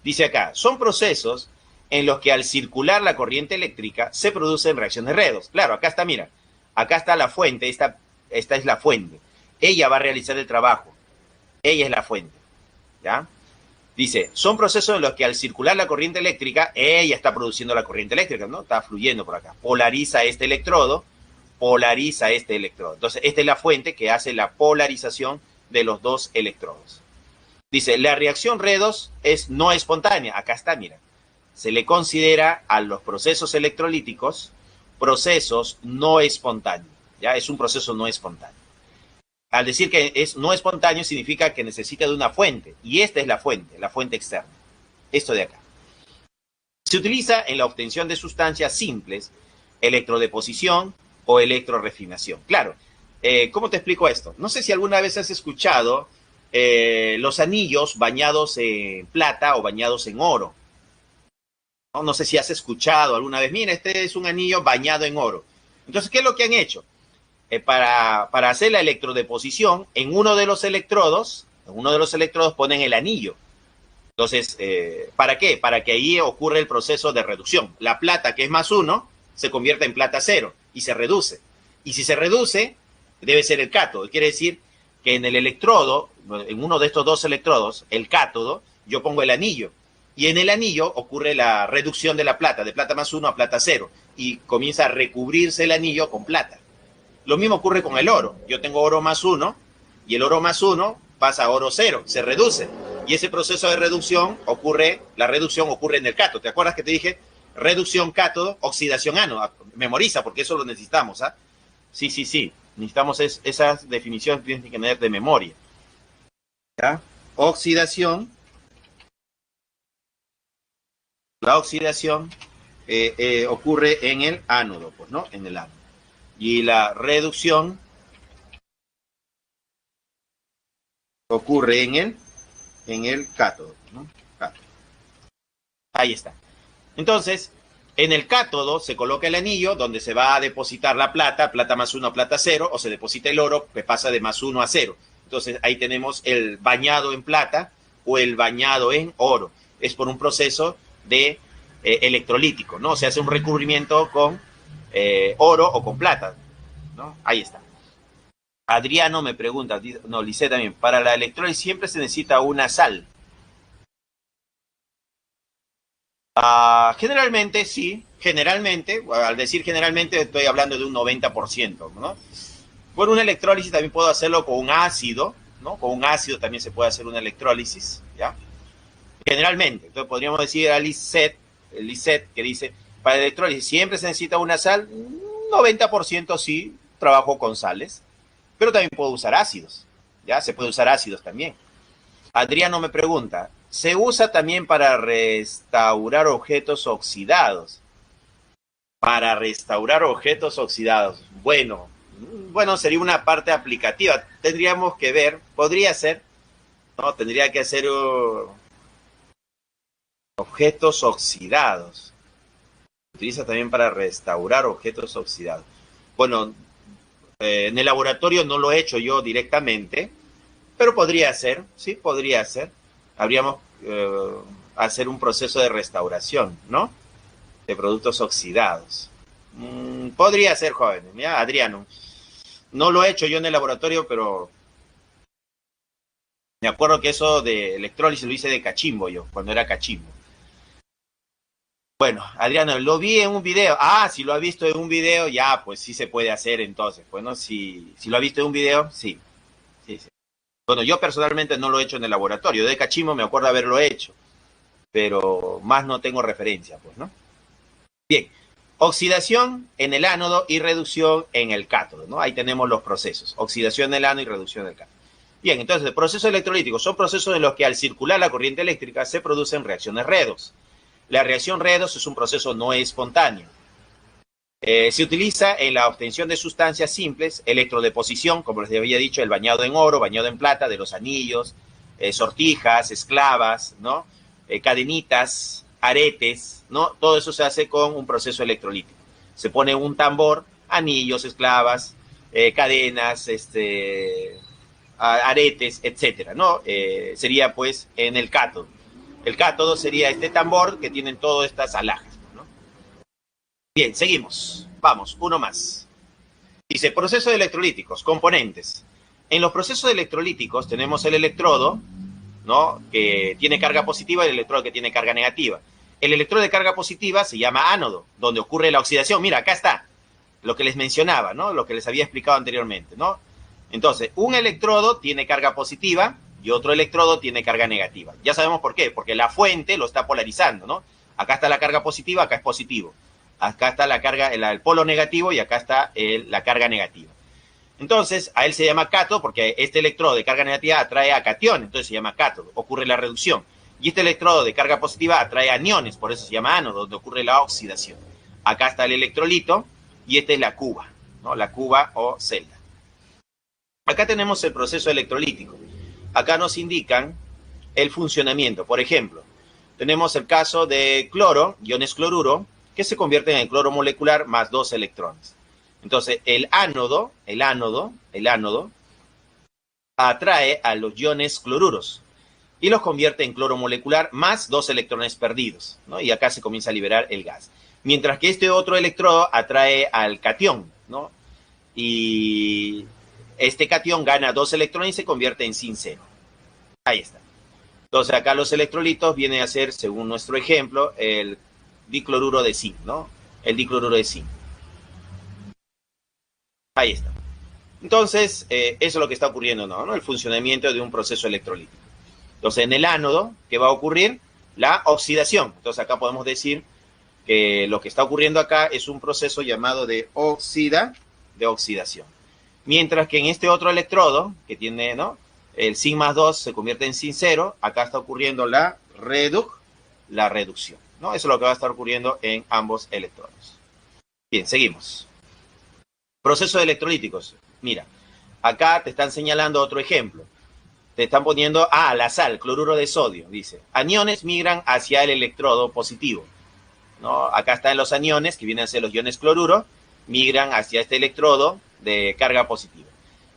Dice acá, son procesos en los que al circular la corriente eléctrica se producen reacciones redox. Claro, acá está, mira, acá está la fuente, esta es la fuente. Ella va a realizar el trabajo. Ella es la fuente. ¿Ya? Dice, son procesos en los que al circular la corriente eléctrica, ella está produciendo la corriente eléctrica, ¿no? Está fluyendo por acá. Polariza este electrodo. Entonces, esta es la fuente que hace la polarización de los dos electrodos. Dice, la reacción redox es no espontánea. Acá está, mira. Se le considera a los procesos electrolíticos procesos no espontáneos. ¿Ya? Es un proceso no espontáneo. Al decir que es no espontáneo significa que necesita de una fuente. Y esta es la fuente externa. Esto de acá. Se utiliza en la obtención de sustancias simples, electrodeposición o electrorefinación. Claro, ¿cómo te explico esto? No sé si alguna vez has escuchado los anillos bañados en plata o bañados en oro. No sé si has escuchado alguna vez, mira, este es un anillo bañado en oro. Entonces, ¿qué es lo que han hecho? Para hacer la electrodeposición, en uno de los electrodos ponen el anillo. Entonces, ¿para qué? Para que ahí ocurra el proceso de reducción. La plata, que es +1, se convierte en plata 0 y se reduce. Y si se reduce, debe ser el cátodo. Quiere decir que en el electrodo, en uno de estos dos electrodos, el cátodo, yo pongo el anillo. Y en el anillo ocurre la reducción de la plata, de plata +1 a plata 0. Y comienza a recubrirse el anillo con plata. Lo mismo ocurre con el oro. Yo tengo oro +1 y el oro +1 pasa a oro 0, se reduce. Y ese proceso de reducción la reducción ocurre en el cátodo. ¿Te acuerdas que te dije? Reducción cátodo, oxidación ánodo. Memoriza, porque eso lo necesitamos, ¿ah? Sí. Necesitamos esas definiciones, tienes que tener de memoria. ¿Ya? Oxidación. La oxidación ocurre en el ánodo, pues, ¿no? En el ánodo. Y la reducción ocurre en el cátodo, ¿no? Cátodo. Ahí está. Entonces, en el cátodo se coloca el anillo donde se va a depositar la plata +1, plata 0, o se deposita el oro que pasa de +1 a 0. Entonces, ahí tenemos el bañado en plata o el bañado en oro. Es por un proceso de electrolítico, ¿no? Se hace un recubrimiento con oro o con plata, ¿no? Ahí está. Adriano me pregunta, no, Lisset también, para la electrólisis siempre se necesita una sal. Generalmente sí, generalmente, al decir generalmente estoy hablando de un 90%, ¿no? Por una electrólisis también puedo hacerlo con un ácido, ¿no? Con un ácido también se puede hacer una electrólisis, ¿ya? Generalmente, entonces podríamos decir a Lisset que dice, Para electrólisis siempre se necesita una sal. 90% sí, trabajo con sales, pero también puedo usar ácidos. Ya se puede usar ácidos también. Adriano me pregunta, ¿se usa también para restaurar objetos oxidados? Para restaurar objetos oxidados. Bueno, sería una parte aplicativa. Tendríamos que ver, podría ser, ¿no? Tendría que hacer objetos oxidados. Se utiliza también para restaurar objetos oxidados. Bueno, en el laboratorio no lo he hecho yo directamente, pero podría ser, sí, podría ser. Habríamos hacer un proceso de restauración, ¿no? De productos oxidados. Podría ser, jóvenes, ¿ya? Adriano. No lo he hecho yo en el laboratorio, pero me acuerdo que eso de electrólisis lo hice de cachimbo yo, cuando era cachimbo. Bueno, Adriano, lo vi en un video. Ah, si lo ha visto en un video, ya, pues sí se puede hacer entonces. Bueno, si lo ha visto en un video, sí. Sí, sí. Bueno, yo personalmente no lo he hecho en el laboratorio. De cachimbo me acuerdo haberlo hecho, pero más no tengo referencia, pues, ¿no? Bien, oxidación en el ánodo y reducción en el cátodo, ¿no? Ahí tenemos los procesos, oxidación en el ánodo y reducción en el cátodo. Bien, entonces, procesos electrolíticos son procesos en los que al circular la corriente eléctrica se producen reacciones redox. La reacción redox es un proceso no espontáneo. Se utiliza en la obtención de sustancias simples, electrodeposición, como les había dicho, el bañado en oro, bañado en plata, de los anillos, sortijas, esclavas, ¿no? Cadenitas, aretes, ¿no? Todo eso se hace con un proceso electrolítico. Se pone un tambor, anillos, esclavas, cadenas, aretes, etcétera, ¿no? Sería pues en el cátodo. El cátodo sería este tambor que tienen todas estas alhajas, ¿no? Bien, seguimos. Vamos, uno más. Dice, procesos electrolíticos, componentes. En los procesos electrolíticos tenemos el electrodo, ¿no? Que tiene carga positiva y el electrodo que tiene carga negativa. El electrodo de carga positiva se llama ánodo, donde ocurre la oxidación. Mira, acá está lo que les mencionaba, ¿no? Lo que les había explicado anteriormente, ¿no? Entonces, un electrodo tiene carga positiva y otro electrodo tiene carga negativa. Ya sabemos por qué, porque la fuente lo está polarizando, ¿no? Acá está la carga positiva, acá es positivo. Acá está la carga, el polo negativo y acá está la carga negativa. Entonces, a él se llama cátodo porque este electrodo de carga negativa atrae a cationes, entonces se llama cátodo, ocurre la reducción. Y este electrodo de carga positiva atrae aniones, por eso se llama ánodo, donde ocurre la oxidación. Acá está el electrolito y esta es la cuba, ¿no? La cuba o celda. Acá tenemos el proceso electrolítico. Acá nos indican el funcionamiento. Por ejemplo, tenemos el caso de cloro, iones cloruro, que se convierten en cloro molecular más 2 electrones. Entonces, el ánodo atrae a los iones cloruros y los convierte en cloro molecular más 2 electrones perdidos, ¿no? Y acá se comienza a liberar el gas. Mientras que este otro electrodo atrae al catión, ¿no? Y este catión gana 2 electrones y se convierte en zinc 0. Ahí está. Entonces acá los electrolitos vienen a ser, según nuestro ejemplo, el dicloruro de zinc, ¿no? El dicloruro de zinc. Ahí está. Entonces, eso es lo que está ocurriendo, ¿no? El funcionamiento de un proceso electrolítico. Entonces, en el ánodo, ¿qué va a ocurrir? La oxidación. Entonces, acá podemos decir que lo que está ocurriendo acá es un proceso llamado de oxidación. Mientras que en este otro electrodo, que tiene, ¿no? El zinc más 2 se convierte en zinc 0, acá está ocurriendo la reducción, ¿no? Eso es lo que va a estar ocurriendo en ambos electrodos. Bien, seguimos. Procesos electrolíticos. Mira, acá te están señalando otro ejemplo. Te están poniendo, la sal, cloruro de sodio, dice. Aniones migran hacia el electrodo positivo, ¿no? Acá están los aniones, que vienen a ser los iones cloruro, migran hacia este electrodo de carga positiva.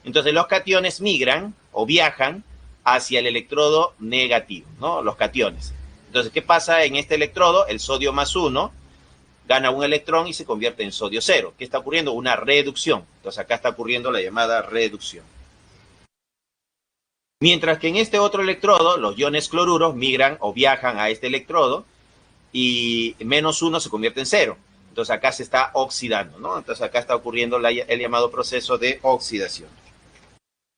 Entonces los cationes migran o viajan hacia el electrodo negativo, ¿no? Los cationes. Entonces, ¿qué pasa en este electrodo? El sodio más 1 gana un electrón y se convierte en sodio 0. ¿Qué está ocurriendo? Una reducción. Entonces acá está ocurriendo la llamada reducción. Mientras que en este otro electrodo, los iones cloruros migran o viajan a este electrodo y menos 1 se convierte en 0. Entonces acá se está oxidando, ¿no? Entonces acá está ocurriendo el llamado proceso de oxidación.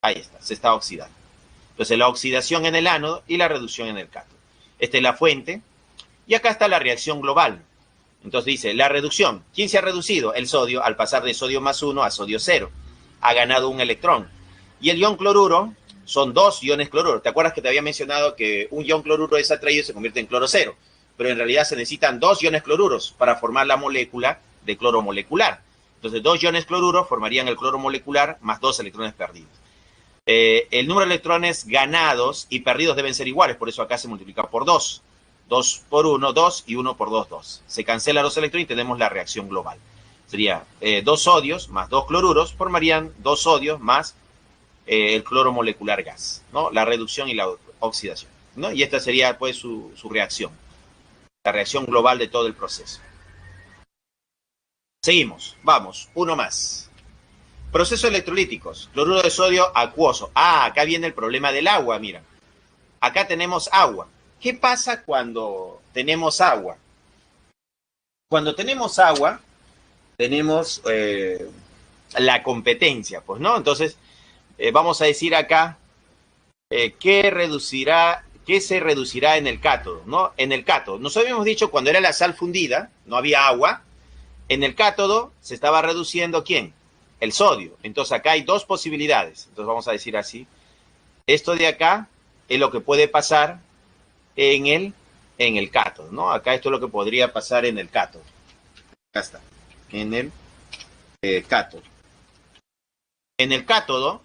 Ahí está, se está oxidando. Entonces la oxidación en el ánodo y la reducción en el cátodo. Esta es la fuente. Y acá está la reacción global. Entonces dice, la reducción. ¿Quién se ha reducido? El sodio, al pasar de sodio más 1 a sodio 0. Ha ganado un electrón. Y el ion cloruro son dos iones cloruro. ¿Te acuerdas que te había mencionado que un ion cloruro es atraído y se convierte en cloro 0? Pero en realidad se necesitan dos iones cloruros para formar la molécula de cloro molecular. Entonces, dos iones cloruros formarían el cloro molecular más dos electrones perdidos. El número de electrones ganados y perdidos deben ser iguales, por eso acá se multiplica por 2. 2 por 1, 2 y 1 por 2, 2. Se cancelan los electrones y tenemos la reacción global. Sería 2 sodios más 2 cloruros formarían 2 sodios más el cloro molecular gas, ¿no? La reducción y la oxidación, ¿no? Y esta sería pues su reacción, la reacción global de todo el proceso. Seguimos, vamos, uno más. Procesos electrolíticos, cloruro de sodio acuoso. Ah, acá viene el problema del agua, mira. Acá tenemos agua. ¿Qué pasa cuando tenemos agua? Cuando tenemos agua, tenemos la competencia, pues, ¿no? Entonces, vamos a decir acá qué se reducirá en el cátodo, ¿no? En el cátodo. Nos habíamos dicho cuando era la sal fundida, no había agua, en el cátodo se estaba reduciendo ¿quién? El sodio. Entonces acá hay dos posibilidades. Entonces vamos a decir así. Esto de acá es lo que puede pasar en el cátodo, ¿no? Acá esto es lo que podría pasar en el cátodo. Acá está. En el cátodo. En el cátodo,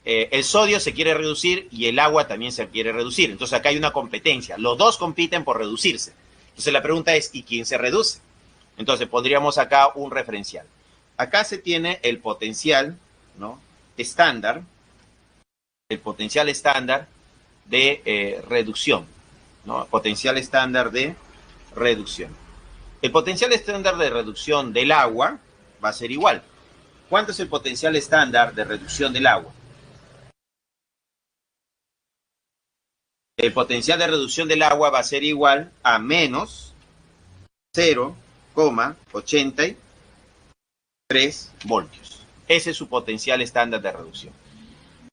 el sodio se quiere reducir y el agua también se quiere reducir. Entonces acá hay una competencia. Los dos compiten por reducirse. Entonces la pregunta es, ¿y quién se reduce? Entonces pondríamos acá un referencial. Acá se tiene el potencial, ¿no? Estándar, el potencial estándar de reducción, ¿no? Potencial estándar de reducción. El potencial estándar de reducción del agua va a ser igual. ¿Cuánto es el potencial estándar de reducción del agua? El potencial de reducción del agua va a ser igual a menos 0,83 voltios. Ese es su potencial estándar de reducción.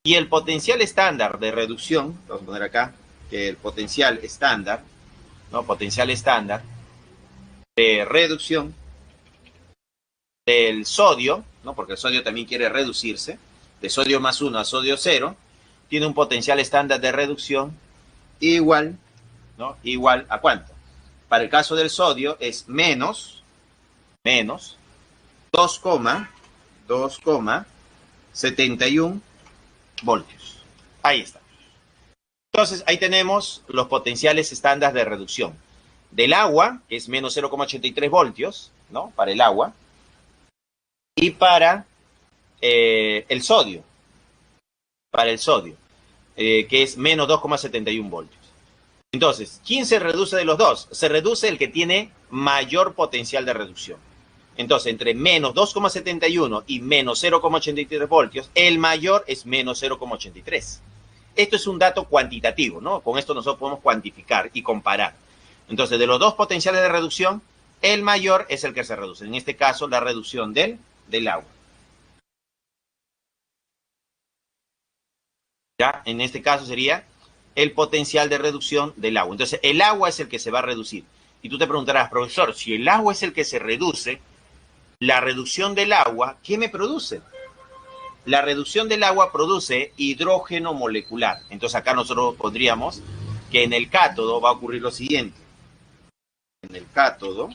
Y el potencial estándar de reducción, vamos a poner acá, que el potencial estándar, ¿no? Potencial estándar de reducción del sodio, ¿no? Porque el sodio también quiere reducirse, de sodio más 1 a sodio 0, tiene un potencial estándar de reducción igual, ¿no? Igual a ¿cuánto? Para el caso del sodio es menos 2,71 voltios. Ahí está. Entonces, ahí tenemos los potenciales estándar de reducción. Del agua, que es menos 0,83 voltios, ¿no? Para el agua. Y para el sodio. Para el sodio, que es menos 2,71 voltios. Entonces, ¿quién se reduce de los dos? Se reduce el que tiene mayor potencial de reducción. Entonces, entre menos 2,71 y menos 0,83 voltios, el mayor es menos 0,83. Esto es un dato cuantitativo, ¿no? Con esto nosotros podemos cuantificar y comparar. Entonces, de los dos potenciales de reducción, el mayor es el que se reduce. En este caso, la reducción del agua. ¿Ya? En este caso sería el potencial de reducción del agua. Entonces, el agua es el que se va a reducir. Y tú te preguntarás, profesor, si el agua es el que se reduce, la reducción del agua, ¿qué me produce? La reducción del agua produce hidrógeno molecular. Entonces acá nosotros pondríamos que en el cátodo va a ocurrir lo siguiente. En el cátodo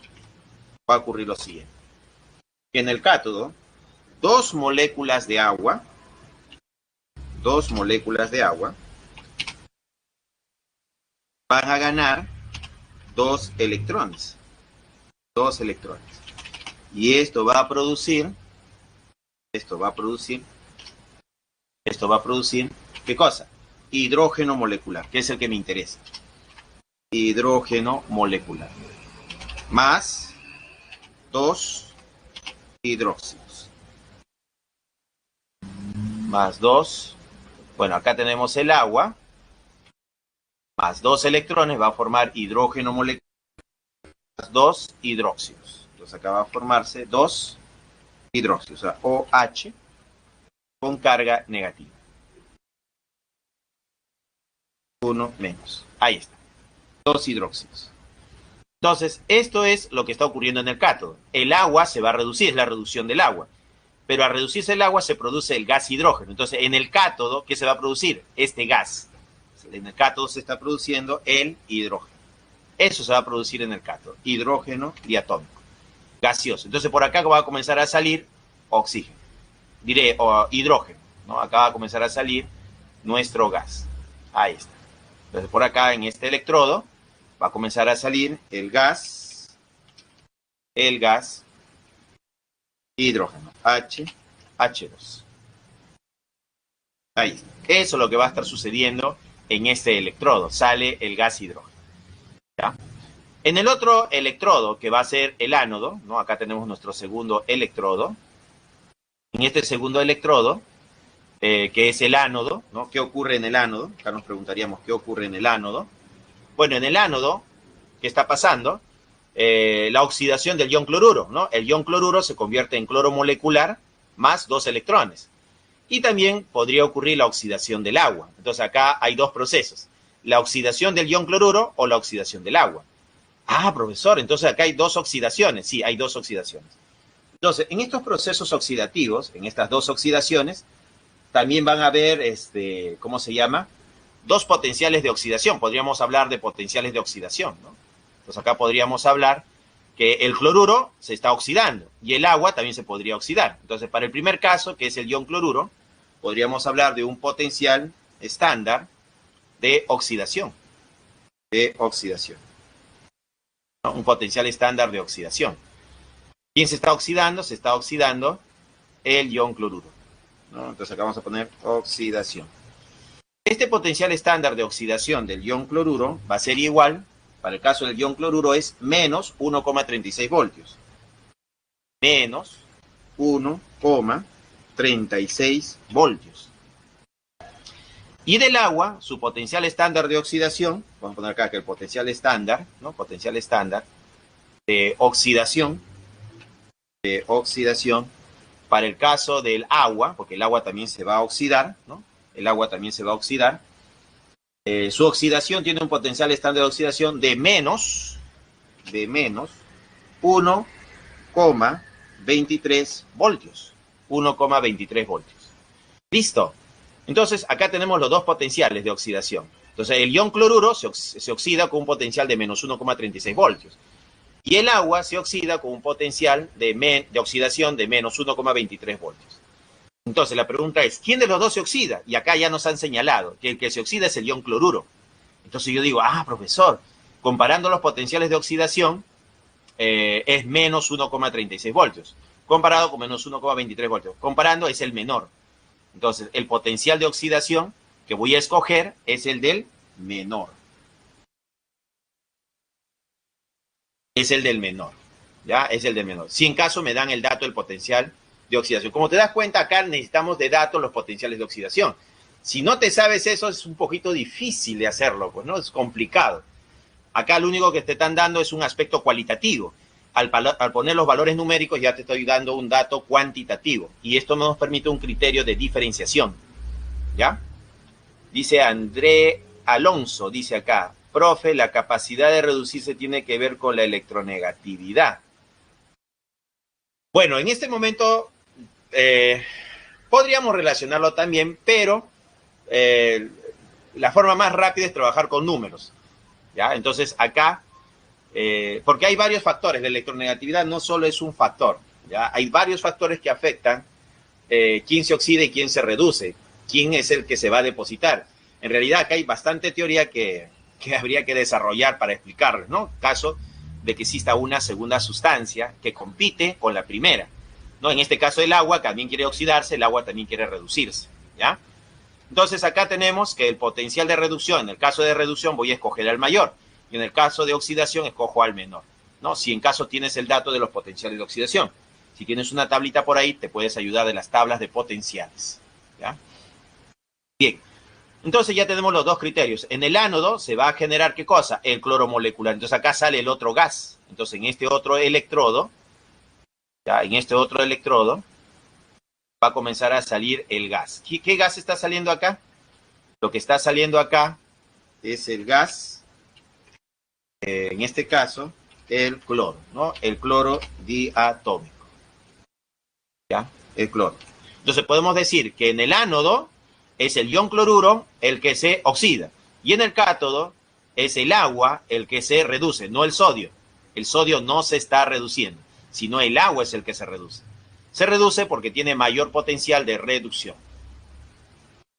va a ocurrir lo siguiente. Que en el cátodo, dos moléculas de agua van a ganar dos electrones. Y esto va a producir, ¿qué cosa? Hidrógeno molecular, que es el que me interesa. Hidrógeno molecular. Más dos hidróxidos. Más dos. Bueno, acá tenemos el agua. Más dos electrones va a formar hidrógeno molecular. Más dos hidróxidos. Entonces acá va a formarse dos hidróxidos, o sea, OH con carga negativa. Uno menos. Ahí está. Dos hidróxidos. Entonces, esto es lo que está ocurriendo en el cátodo. El agua se va a reducir, es la reducción del agua. Pero al reducirse el agua se produce el gas hidrógeno. Entonces, en el cátodo, ¿qué se va a producir? Este gas. En el cátodo se está produciendo el hidrógeno. Eso se va a producir en el cátodo. Hidrógeno diatómico. Gaseoso. Entonces, por acá va a comenzar a salir oxígeno. Diré, hidrógeno. ¿No? Acá va a comenzar a salir nuestro gas. Ahí está. Entonces, por acá, en este electrodo, va a comenzar a salir el gas hidrógeno, H2. Ahí. Eso es lo que va a estar sucediendo en este electrodo. Sale el gas hidrógeno. ¿Ya? En el otro electrodo, que va a ser el ánodo, ¿no? Acá tenemos nuestro segundo electrodo. En este segundo electrodo, que es el ánodo, ¿no? ¿Qué ocurre en el ánodo? Acá nos preguntaríamos qué ocurre en el ánodo. Bueno, en el ánodo, ¿qué está pasando? La oxidación del ion cloruro, ¿no? El ion cloruro se convierte en cloro molecular más 2 electrones. Y también podría ocurrir la oxidación del agua. Entonces acá hay dos procesos. La oxidación del ion cloruro o la oxidación del agua. Ah, profesor, entonces acá hay dos oxidaciones. Sí, hay dos oxidaciones. Entonces, en estos procesos oxidativos, en estas dos oxidaciones, también van a haber, ¿cómo se llama? Dos potenciales de oxidación. Podríamos hablar de potenciales de oxidación, ¿no? Entonces acá podríamos hablar que el cloruro se está oxidando y el agua también se podría oxidar. Entonces, para el primer caso, que es el ion cloruro, podríamos hablar de un potencial estándar de oxidación. ¿No? Un potencial estándar de oxidación. ¿Quién se está oxidando? Se está oxidando el ion cloruro, ¿no? Entonces acá vamos a poner oxidación. Este potencial estándar de oxidación del ion cloruro va a ser igual, para el caso del ion cloruro es menos 1,36 voltios. Menos 1,36 voltios. Y del agua, su potencial estándar de oxidación, vamos a poner acá que el potencial estándar, ¿no? Potencial estándar de oxidación, para el caso del agua, porque el agua también se va a oxidar, ¿no? El agua también se va a oxidar. Su oxidación tiene un potencial estándar de oxidación de menos 1,23 voltios. 1,23 voltios. Listo. Entonces, acá tenemos los dos potenciales de oxidación. Entonces, el ion cloruro se oxida con un potencial de menos 1,36 voltios. Y el agua se oxida con un potencial de oxidación de menos 1,23 voltios. Entonces, la pregunta es, ¿quién de los dos se oxida? Y acá ya nos han señalado que el que se oxida es el ion cloruro. Entonces yo digo, profesor, comparando los potenciales de oxidación, es menos 1,36 voltios. Comparado con menos 1,23 voltios. Comparando es el menor. Entonces, el potencial de oxidación que voy a escoger es el del menor. Es el del menor. ¿Ya? Es el del menor. Si en caso me dan el dato del potencial de oxidación. Como te das cuenta, acá necesitamos de datos los potenciales de oxidación. Si no te sabes eso, es un poquito difícil de hacerlo, pues, ¿no? Es complicado. Acá lo único que te están dando es un aspecto cualitativo. Al poner los valores numéricos ya te estoy dando un dato cuantitativo. Y esto nos permite un criterio de diferenciación. ¿Ya? Dice André Alonso, dice acá, profe, la capacidad de reducirse tiene que ver con la electronegatividad. Bueno, en este momento podríamos relacionarlo también, pero la forma más rápida es trabajar con números. ¿Ya? Entonces acá, porque hay varios factores, la electronegatividad no solo es un factor, ¿ya? Hay varios factores que afectan quién se oxida y quién se reduce, quién es el que se va a depositar. En realidad acá hay bastante teoría que habría que desarrollar para explicarles, ¿no? Caso de que exista una segunda sustancia que compite con la primera, ¿no? En este caso el agua también quiere oxidarse, el agua también quiere reducirse, ¿ya? Entonces acá tenemos que el potencial de reducción, en el caso de reducción voy a escoger al mayor, y en el caso de oxidación escojo al menor, ¿no? Si en caso tienes el dato de los potenciales de oxidación. Si tienes una tablita por ahí, te puedes ayudar de las tablas de potenciales, ¿ya? Bien, entonces ya tenemos los dos criterios. En el ánodo se va a generar, ¿qué cosa? El cloro molecular. Entonces acá sale el otro gas. Entonces en este otro electrodo, ¿ya? En este otro electrodo, va a comenzar a salir el gas. ¿Qué gas está saliendo acá? Lo que está saliendo acá es el gas, en este caso, el cloro, ¿no? El cloro diatómico, ¿ya? El cloro. Entonces podemos decir que en el ánodo es el ion cloruro el que se oxida y en el cátodo es el agua el que se reduce, no el sodio. El sodio no se está reduciendo, sino el agua es el que se reduce. Se reduce porque tiene mayor potencial de reducción.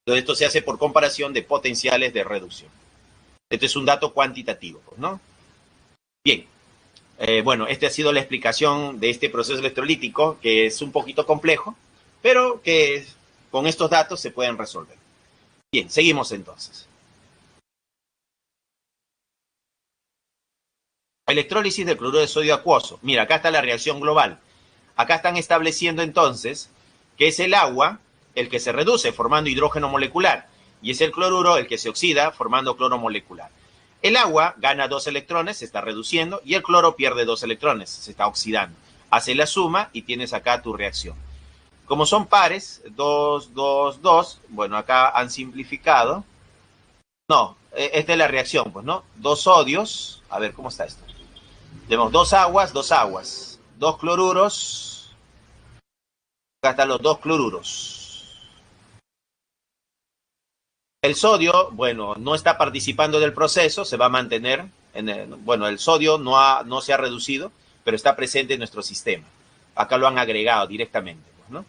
Entonces esto se hace por comparación de potenciales de reducción. Este es un dato cuantitativo, ¿no? Bien, bueno, esta ha sido la explicación de este proceso electrolítico, que es un poquito complejo, pero que con estos datos se pueden resolver. Bien, seguimos entonces. Electrólisis del cloruro de sodio acuoso. Mira, acá está la reacción global. Acá están estableciendo entonces que es el agua el que se reduce formando hidrógeno molecular y es el cloruro el que se oxida formando cloro molecular. El agua gana 2 electrones, se está reduciendo, y el cloro pierde 2 electrones, se está oxidando. Hace la suma y tienes acá tu reacción. Como son pares, 2, 2, 2, bueno, acá han simplificado. No, esta es la reacción, pues, ¿no? 2 sodios, a ver, ¿cómo está esto? Tenemos 2 aguas, 2 aguas, 2 cloruros, acá están los 2 cloruros. El sodio, bueno, no está participando del proceso, se va a mantener, bueno, el sodio no se ha reducido, pero está presente en nuestro sistema. Acá lo han agregado directamente, pues, ¿no?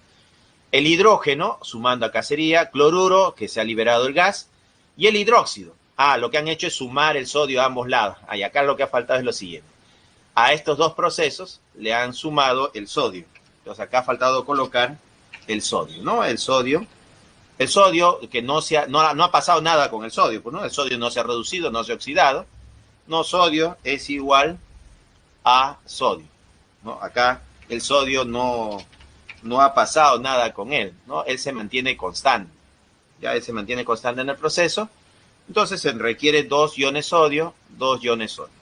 El hidrógeno, sumando acá sería cloruro, que se ha liberado el gas, y el hidróxido. Lo que han hecho es sumar el sodio a ambos lados. Y acá lo que ha faltado es lo siguiente. A estos dos procesos le han sumado el sodio. Entonces acá ha faltado colocar el sodio, ¿no? El sodio que no ha pasado nada con el sodio, pues, ¿no? El sodio no se ha reducido, no se ha oxidado. No, sodio es igual a sodio, ¿no? Acá el sodio no ha pasado nada con él, ¿no? Él se mantiene constante. Ya él se mantiene constante en el proceso. Entonces se requiere 2 iones sodio, 2 iones sodio.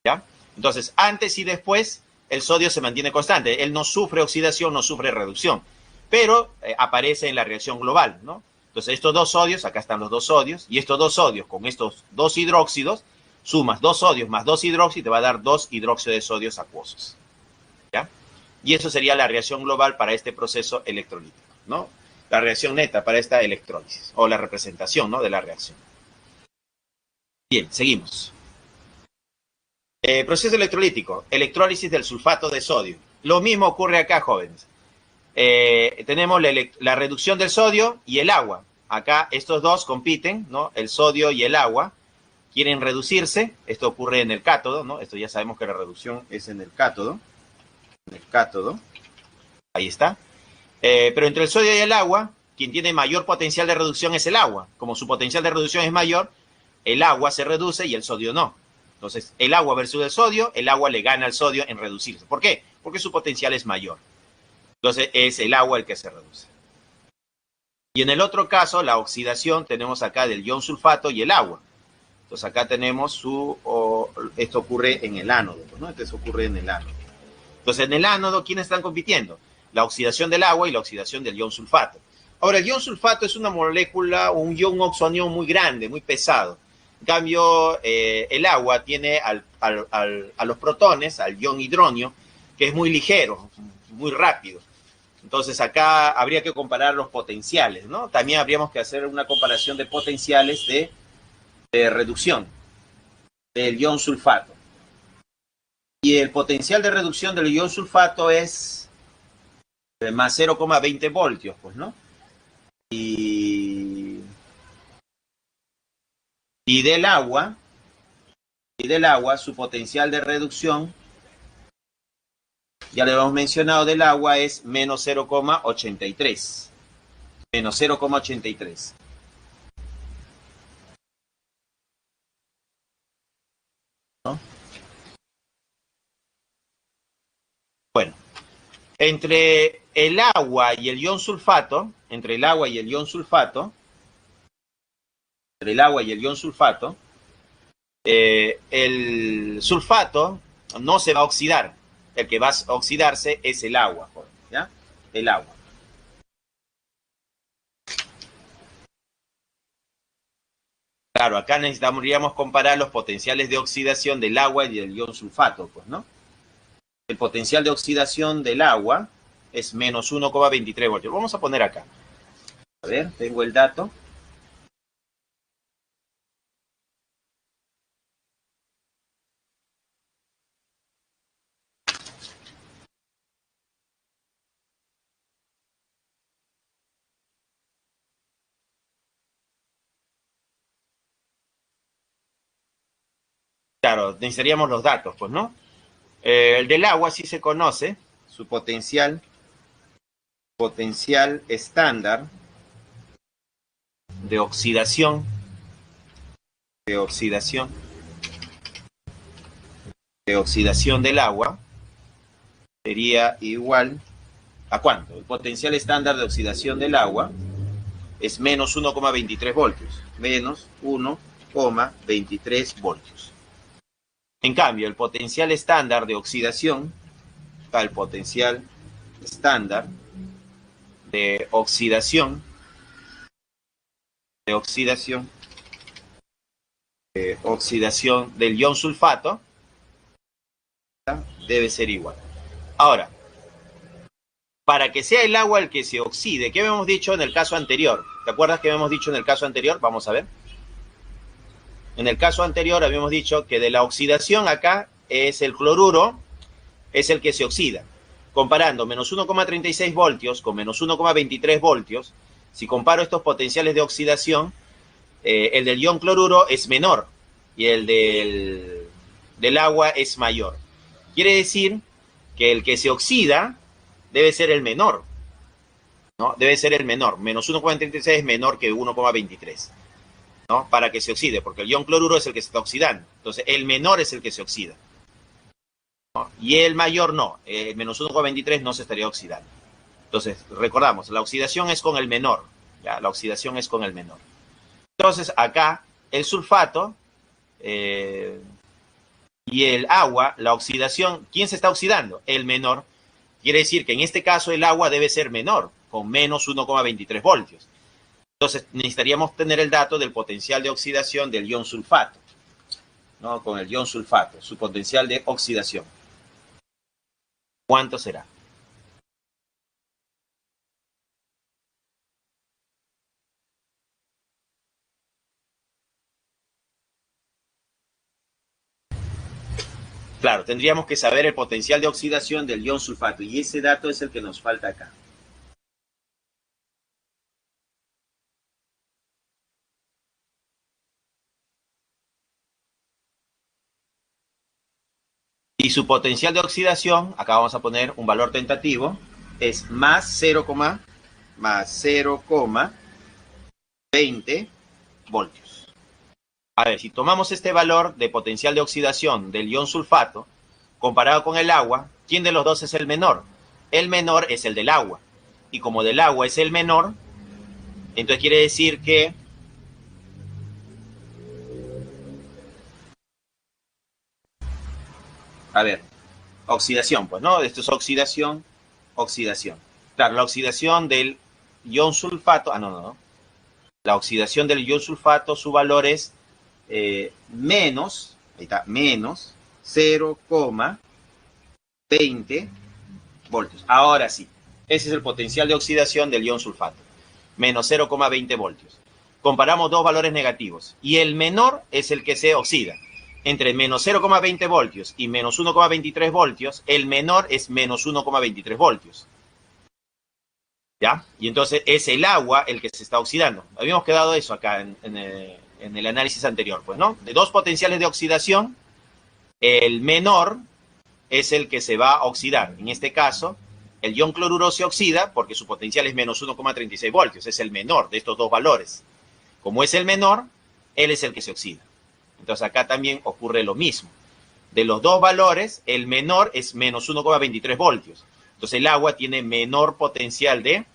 ¿Ya? Entonces, antes y después, el sodio se mantiene constante. Él no sufre oxidación, no sufre reducción, pero aparece en la reacción global, ¿no? Entonces, estos 2 sodios, acá están los 2 sodios, y estos 2 sodios con estos 2 hidróxidos, sumas 2 sodios más 2 hidróxidos, te va a dar 2 hidróxidos de sodios acuosos. ¿Ya? Y eso sería la reacción global para este proceso electrolítico, ¿no? La reacción neta para esta electrólisis, o la representación, ¿no?, de la reacción. Bien, seguimos. Proceso electrolítico, electrólisis del sulfato de sodio. Lo mismo ocurre acá, jóvenes. Tenemos la reducción del sodio y el agua. Acá estos dos compiten, ¿no? El sodio y el agua quieren reducirse. Esto ocurre en el cátodo, ¿no? Esto ya sabemos que la reducción es en el cátodo. En el cátodo. Ahí está. Pero entre el sodio y el agua, quien tiene mayor potencial de reducción es el agua. Como su potencial de reducción es mayor, el agua se reduce y el sodio no. Entonces, el agua versus el sodio, el agua le gana al sodio en reducirse. ¿Por qué? Porque su potencial es mayor. Entonces, es el agua el que se reduce. Y en el otro caso, la oxidación, tenemos acá del ion sulfato y el agua. Entonces, acá tenemos esto ocurre en el ánodo, ¿no? Esto ocurre en el ánodo. Entonces, en el ánodo, ¿quiénes están compitiendo? La oxidación del agua y la oxidación del ion sulfato. Ahora, el ion sulfato es una molécula, un ion oxoanión muy grande, muy pesado. En cambio, el agua tiene a los protones, al ion hidronio, que es muy ligero, muy rápido. Entonces, acá habría que comparar los potenciales, ¿no? También habríamos que hacer una comparación de potenciales de reducción del ion sulfato. Y el potencial de reducción del ion sulfato es más 0,20 voltios, pues, ¿no? Y del agua, su potencial de reducción, ya le hemos mencionado, del agua es menos 0,83. Menos 0,83. ¿No? Bueno, entre el agua y el ion sulfato, el sulfato no se va a oxidar. El que va a oxidarse es el agua, ¿ya? El agua. Claro, acá necesitaríamos comparar los potenciales de oxidación del agua y del ion sulfato, pues, ¿no? El potencial de oxidación del agua es menos 1,23 voltios. Vamos a poner acá. A ver, tengo el dato. Claro, necesitaríamos los datos, pues, ¿no? El del agua sí se conoce, su potencial estándar de oxidación, de oxidación, de oxidación del agua sería igual a ¿cuánto? El potencial estándar de oxidación del agua es menos 1,23 voltios, menos 1,23 voltios. En cambio, el potencial estándar de oxidación, el potencial estándar de oxidación, de oxidación, oxidación del ion sulfato debe ser igual. Ahora, para que sea el agua el que se oxide, ¿qué habíamos dicho en el caso anterior? ¿Te acuerdas que habíamos dicho en el caso anterior? Vamos a ver. En el caso anterior habíamos dicho que de la oxidación acá es el cloruro, es el que se oxida. Comparando menos 1,36 voltios con menos 1,23 voltios, si comparo estos potenciales de oxidación, el del ion cloruro es menor y el del agua es mayor. Quiere decir que el que se oxida debe ser el menor, ¿no? Debe ser el menor. Menos 1,36 es menor que 1,23, ¿no? Para que se oxide, porque el ion cloruro es el que se está oxidando. Entonces, el menor es el que se oxida, ¿no? Y el mayor no. Menos 1,23 no se estaría oxidando. Entonces, recordamos, la oxidación es con el menor. ¿Ya? La oxidación es con el menor. Entonces, acá, el sulfato y el agua, la oxidación, ¿quién se está oxidando? El menor. Quiere decir que en este caso el agua debe ser menor, con menos 1,23 voltios. Entonces necesitaríamos tener el dato del potencial de oxidación del ion sulfato, ¿no? Con el ion sulfato, su potencial de oxidación. ¿Cuánto será? Claro, tendríamos que saber el potencial de oxidación del ion sulfato y ese dato es el que nos falta acá. Y su potencial de oxidación, acá vamos a poner un valor tentativo, es más 0,20 voltios. A ver, si tomamos este valor de potencial de oxidación del ion sulfato, comparado con el agua, ¿quién de los dos es el menor? El menor es el del agua. Y como del agua es el menor, entonces quiere decir que a ver, oxidación, pues, ¿no? Esto es oxidación, oxidación. Claro, la oxidación del ion sulfato, no. La oxidación del ion sulfato, su valor es menos, ahí está, menos 0,20 voltios. Ahora sí, ese es el potencial de oxidación del ion sulfato, menos 0,20 voltios. Comparamos dos valores negativos y el menor es el que se oxida. Entre menos 0,20 voltios y menos 1,23 voltios, el menor es menos 1,23 voltios. ¿Ya? Y entonces es el agua el que se está oxidando. Habíamos quedado eso acá en el análisis anterior, pues, ¿no? De dos potenciales de oxidación, el menor es el que se va a oxidar. En este caso, el ion cloruro se oxida porque su potencial es menos 1,36 voltios. Es el menor de estos dos valores. Como es el menor, él es el que se oxida. Entonces acá también ocurre lo mismo. De los dos valores, el menor es menos 1,23 voltios. Entonces el agua tiene menor potencial de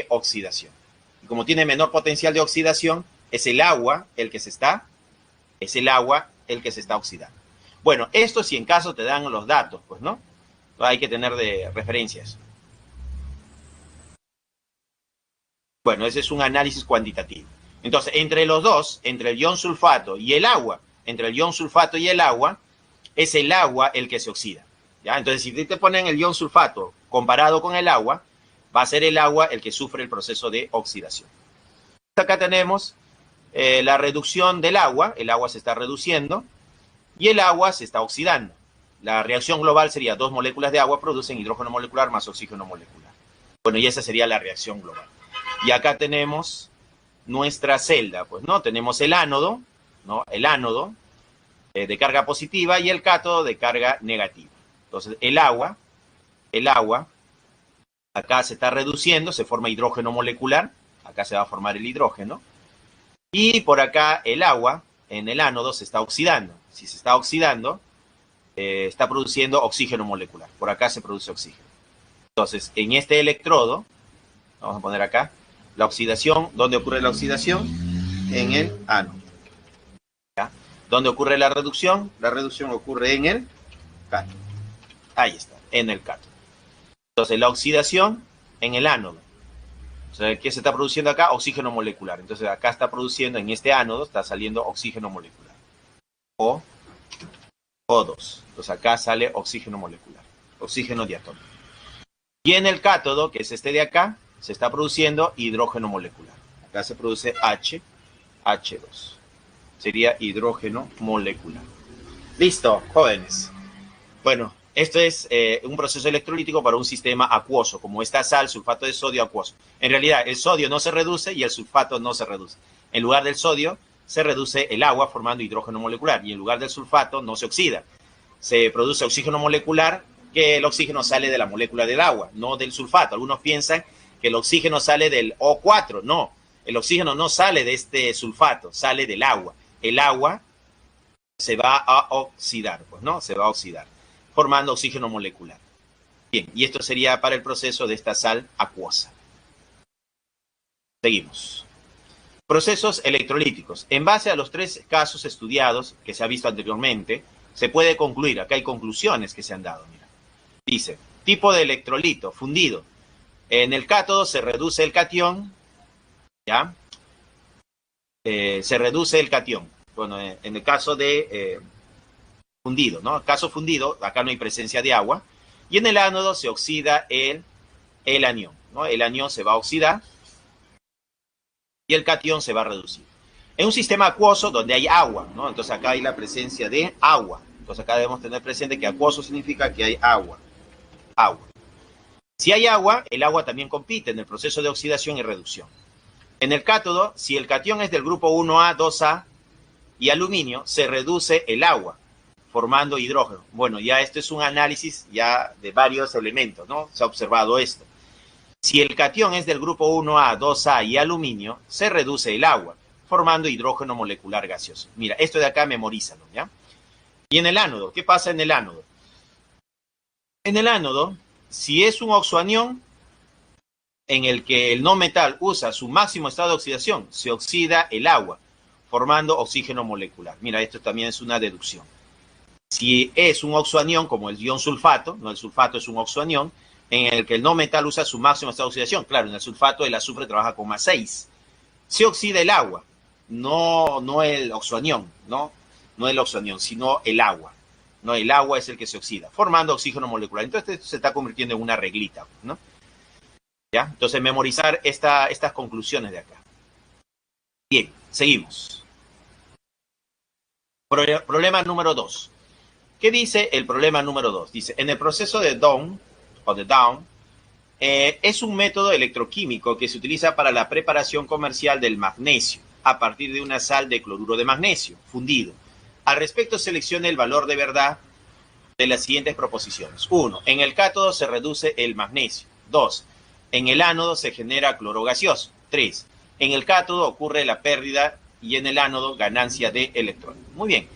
oxidación. Y como tiene menor potencial de oxidación, es el agua el que se está oxidando. Bueno, esto si en caso te dan los datos, pues, ¿no? Hay que tener de referencias. Bueno, ese es un análisis cuantitativo. Entonces, entre los dos, entre el ion sulfato y el agua, entre el ion sulfato y el agua, es el agua el que se oxida. ¿Ya? Entonces, si te ponen el ion sulfato comparado con el agua, va a ser el agua el que sufre el proceso de oxidación. Acá tenemos la reducción del agua, el agua se está reduciendo y el agua se está oxidando. La reacción global sería 2 moléculas de agua producen hidrógeno molecular más oxígeno molecular. Bueno, y esa sería la reacción global. Y acá tenemos nuestra celda, pues, ¿no? Tenemos el ánodo, ¿no? El ánodo de carga positiva y el cátodo de carga negativa. Entonces, el agua, acá se está reduciendo, se forma hidrógeno molecular, acá se va a formar el hidrógeno, y por acá el agua en el ánodo se está oxidando. Si se está oxidando, está produciendo oxígeno molecular. Por acá se produce oxígeno. Entonces, en este electrodo, vamos a poner acá, la oxidación, ¿dónde ocurre la oxidación? En el ánodo. ¿Ya? ¿Dónde ocurre la reducción? La reducción ocurre en el cátodo. Ahí está, en el cátodo. Entonces, la oxidación en el ánodo. O sea, ¿qué se está produciendo acá? Oxígeno molecular. Entonces, acá está produciendo, en este ánodo, está saliendo oxígeno molecular. O O2. Entonces, acá sale oxígeno molecular. Oxígeno diatómico. Y en el cátodo, que es este de acá, se está produciendo hidrógeno molecular. Acá se produce H2. Sería hidrógeno molecular. Listo, jóvenes. Bueno, esto es un proceso electrolítico para un sistema acuoso, como esta sal, sulfato de sodio acuoso. En realidad, el sodio no se reduce y el sulfato no se reduce. En lugar del sodio, se reduce el agua formando hidrógeno molecular y en lugar del sulfato no se oxida. Se produce oxígeno molecular, que el oxígeno sale de la molécula del agua, no del sulfato. Algunos piensan que el oxígeno sale del O4. No, el oxígeno no sale de este sulfato, sale del agua. El agua se va a oxidar, pues, ¿no? Se va a oxidar, formando oxígeno molecular. Bien, y esto sería para el proceso de esta sal acuosa. Seguimos. Procesos electrolíticos. En base a los 3 casos estudiados que se ha visto anteriormente, se puede concluir, acá hay conclusiones que se han dado, mira. Dice, tipo de electrolito, fundido. En el cátodo se reduce el catión, ¿ya? Se reduce el catión. Bueno, en el caso de fundido, ¿no? Caso fundido, acá no hay presencia de agua. Y en el ánodo se oxida el anión, ¿no? El anión se va a oxidar y el catión se va a reducir. En un sistema acuoso donde hay agua, ¿no? Entonces acá hay la presencia de agua. Entonces acá debemos tener presente que acuoso significa que hay agua. Agua. Si hay agua, el agua también compite en el proceso de oxidación y reducción. En el cátodo, si el catión es del grupo 1A, 2A y aluminio, se reduce el agua, formando hidrógeno. Bueno, ya esto es un análisis ya de varios elementos, ¿no? Se ha observado esto. Si el catión es del grupo 1A, 2A y aluminio, se reduce el agua, formando hidrógeno molecular gaseoso. Mira, esto de acá memorízalo, ¿ya? Y en el ánodo, ¿qué pasa en el ánodo? En el ánodo, si es un oxoanión en el que el no metal usa su máximo estado de oxidación, se oxida el agua, formando oxígeno molecular. Mira, esto también es una deducción. Si es un oxoanión, como el ion sulfato, no, el sulfato es un oxoanión, en el que el no metal usa su máximo estado de oxidación. Claro, en el sulfato el azufre trabaja con más 6. Se oxida el agua, no el oxoanión, ¿no? No el oxoanión, sino el agua. No, el agua es el que se oxida, formando oxígeno molecular. Entonces esto se está convirtiendo en una reglita, ¿no? ¿Ya? Entonces memorizar estas conclusiones de acá. Bien, seguimos. Problema número 2. ¿Qué dice el problema número 2? Dice, en el proceso de Down, es un método electroquímico que se utiliza para la preparación comercial del magnesio a partir de una sal de cloruro de magnesio fundido. Al respecto, seleccione el valor de verdad de las siguientes proposiciones. 1. En el cátodo se reduce el magnesio. 2. En el ánodo se genera cloro gaseoso. 3. En el cátodo ocurre la pérdida y en el ánodo ganancia de electrones. Muy bien.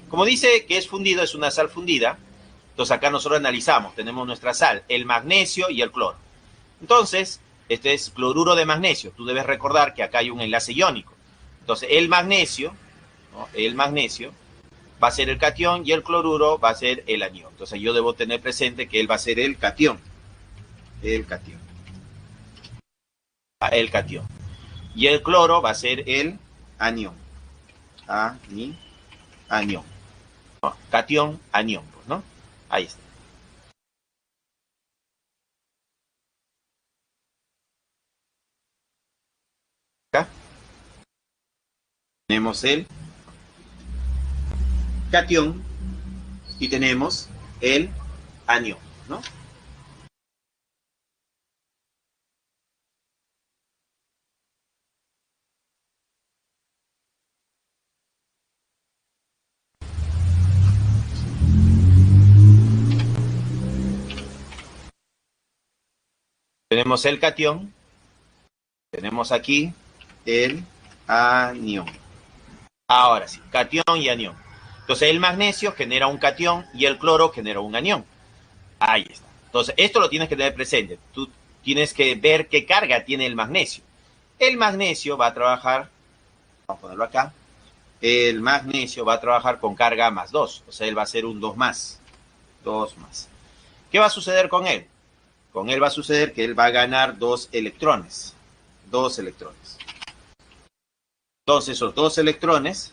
Como dice que es fundido, es una sal fundida, entonces acá nosotros analizamos, tenemos nuestra sal, el magnesio y el cloro. Entonces, este es cloruro de magnesio. Tú debes recordar que acá hay un enlace iónico. Entonces, el magnesio, ¿no? El magnesio va a ser el catión y el cloruro va a ser el anión. Entonces, yo debo tener presente que él va a ser el catión. El catión. El catión. Y el cloro va a ser el anión. Anión. No, catión, anión, pues, ¿no? Ahí está. Acá tenemos el catión y tenemos el anión, ¿no? Tenemos el catión, tenemos aquí el anión. Ahora sí, catión y anión. Entonces el magnesio genera un catión y el cloro genera un anión. Ahí está. Entonces esto lo tienes que tener presente. Tú tienes que ver qué carga tiene el magnesio. El magnesio va a trabajar, vamos a ponerlo acá, el magnesio va a trabajar con carga más 2, o sea, él va a ser un 2 más. 2 más. ¿Qué va a suceder con él? Con él va a suceder que él va a ganar 2 electrones. 2 electrones. Entonces esos 2 electrones,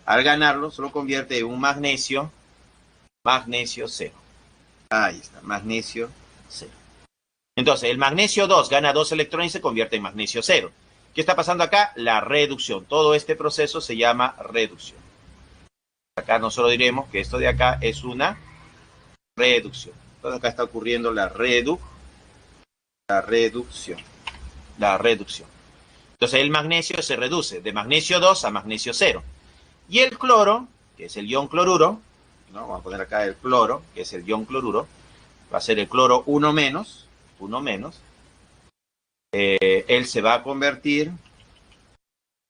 al ganarlos, lo convierte en un magnesio cero. Ahí está, magnesio cero. Entonces, el magnesio 2 gana 2 electrones y se convierte en magnesio cero. ¿Qué está pasando acá? La reducción. Todo este proceso se llama reducción. Acá nosotros diremos que esto de acá es una reducción. Entonces acá está ocurriendo la reducción. La reducción. Entonces el magnesio se reduce de magnesio 2 a magnesio cero. Y el cloro, que es el ion cloruro, ¿no? Vamos a poner acá el cloro, que es el ion cloruro, va a ser el cloro 1 menos, él se va a convertir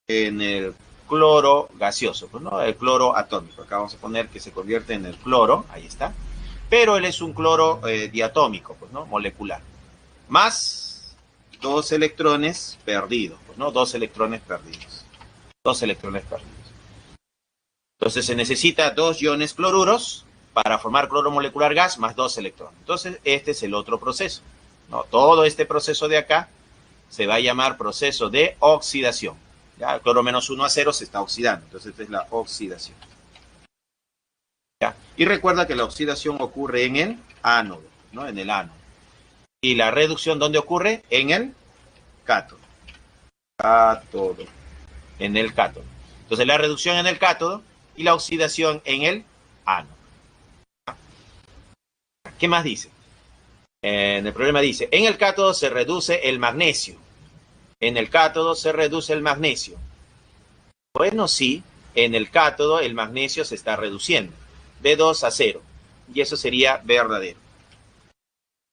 en el cloro gaseoso, pues, ¿no? El cloro atómico. Acá vamos a poner que se convierte en el cloro, ahí está. Pero él es un cloro diatómico, pues, ¿no? Molecular. Más 2 electrones perdidos, pues, ¿no? 2 electrones perdidos. 2 electrones perdidos. Entonces se necesita 2 iones cloruros para formar cloro molecular gas más 2 electrones. Entonces este es el otro proceso, ¿no? Todo este proceso de acá se va a llamar proceso de oxidación. ¿Ya? El cloro menos 1 a 0 se está oxidando, entonces esta es la oxidación. ¿Ya? Y recuerda que la oxidación ocurre en el ánodo, ¿no? En el ánodo. Y la reducción, ¿dónde ocurre? En el cátodo. Cátodo. En el cátodo. Entonces la reducción en el cátodo y la oxidación en el ánodo. ¿Qué más dice? En el problema dice, en el cátodo se reduce el magnesio. En el cátodo se reduce el magnesio. Bueno, sí, en el cátodo el magnesio se está reduciendo de 2 a 0. Y eso sería verdadero.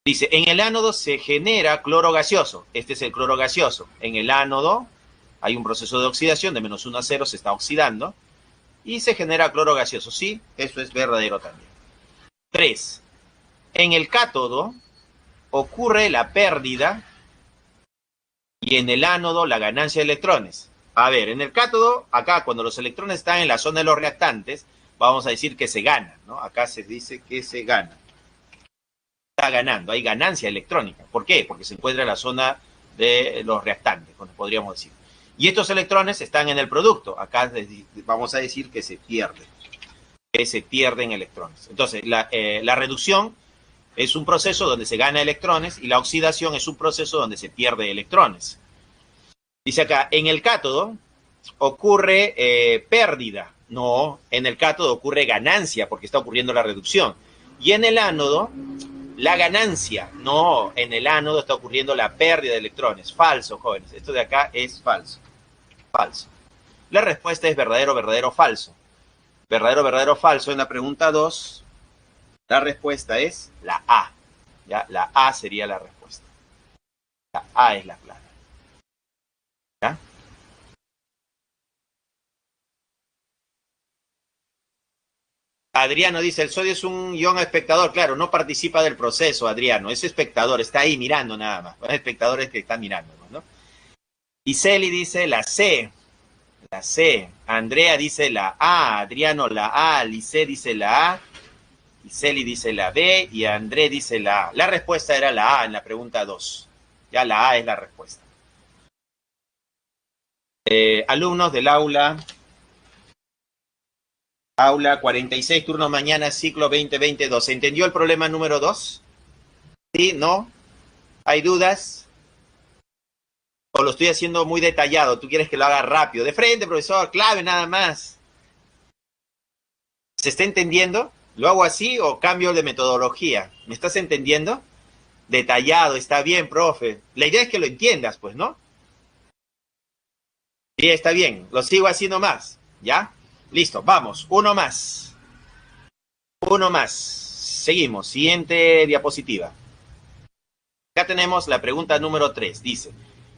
Dice, en el ánodo se genera cloro gaseoso. Este es el cloro gaseoso. En el ánodo hay un proceso de oxidación de menos 1 a 0, se está oxidando. Y se genera cloro gaseoso. Sí, eso es verdadero también. 3. En el cátodo ocurre la pérdida y en el ánodo la ganancia de electrones. A ver, en el cátodo, acá cuando los electrones están en la zona de los reactantes, vamos a decir que se gana, ¿no? Acá se dice que se gana. Está ganando, hay ganancia electrónica. ¿Por qué? Porque se encuentra en la zona de los reactantes, como podríamos decir. Y estos electrones están en el producto. Acá vamos a decir que se pierden. Que se pierden electrones. Entonces, la reducción es un proceso donde se gana electrones y la oxidación es un proceso donde se pierde electrones. Dice acá, en el cátodo ocurre pérdida. No, en el cátodo ocurre ganancia porque está ocurriendo la reducción. Y en el ánodo, la ganancia. No, en el ánodo está ocurriendo la pérdida de electrones. Falso, jóvenes. Esto de acá es falso. Falso. La respuesta es verdadero, verdadero, falso. Verdadero, verdadero, falso. En la pregunta 2, la respuesta es la A. ¿Ya? La A sería la respuesta. La A es la clara. ¿Ya? Adriano dice, el sodio es un ion espectador. Claro, no participa del proceso, Adriano. Es espectador, está ahí mirando nada más. Los espectadores que están mirando, ¿no? Y Celi dice la C. La C. Andrea dice la A. Adriano la A. Lice dice la A. Y Celi dice la B. Y André dice la A. La respuesta era la A en la pregunta 2. Ya la A es la respuesta. Alumnos del aula 46, turno mañana, ciclo 2022. ¿Se entendió el problema número 2? ¿Sí? ¿No? ¿Hay dudas? ¿O lo estoy haciendo muy detallado? ¿Tú quieres que lo haga rápido? De frente, profesor, clave nada más. ¿Se está entendiendo? ¿Lo hago así o cambio de metodología? ¿Me estás entendiendo? Detallado, está bien, profe. La idea es que lo entiendas, pues, ¿no? Sí, está bien. Lo sigo haciendo más, ¿ya? Listo, vamos. Uno más. Uno más. Seguimos. Siguiente diapositiva. Acá tenemos la pregunta número 3. Dice,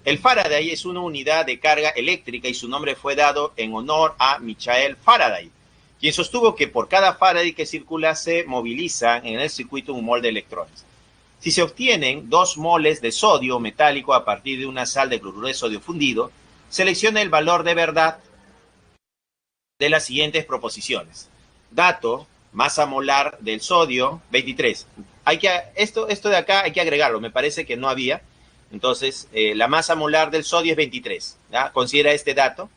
el Faraday es una unidad de carga eléctrica y su nombre fue dado en honor a Michael Faraday, quien sostuvo que por cada Faraday que circula se moviliza en el circuito un mol de electrones. Si se obtienen 2 moles de sodio metálico a partir de una sal de cloruro de sodio fundido, seleccione el valor de verdad de las siguientes proposiciones. Dato, masa molar del sodio, 23. Esto de acá hay que agregarlo, me parece que no había. Entonces, la masa molar del sodio es 23. ¿Ya? Considera este dato.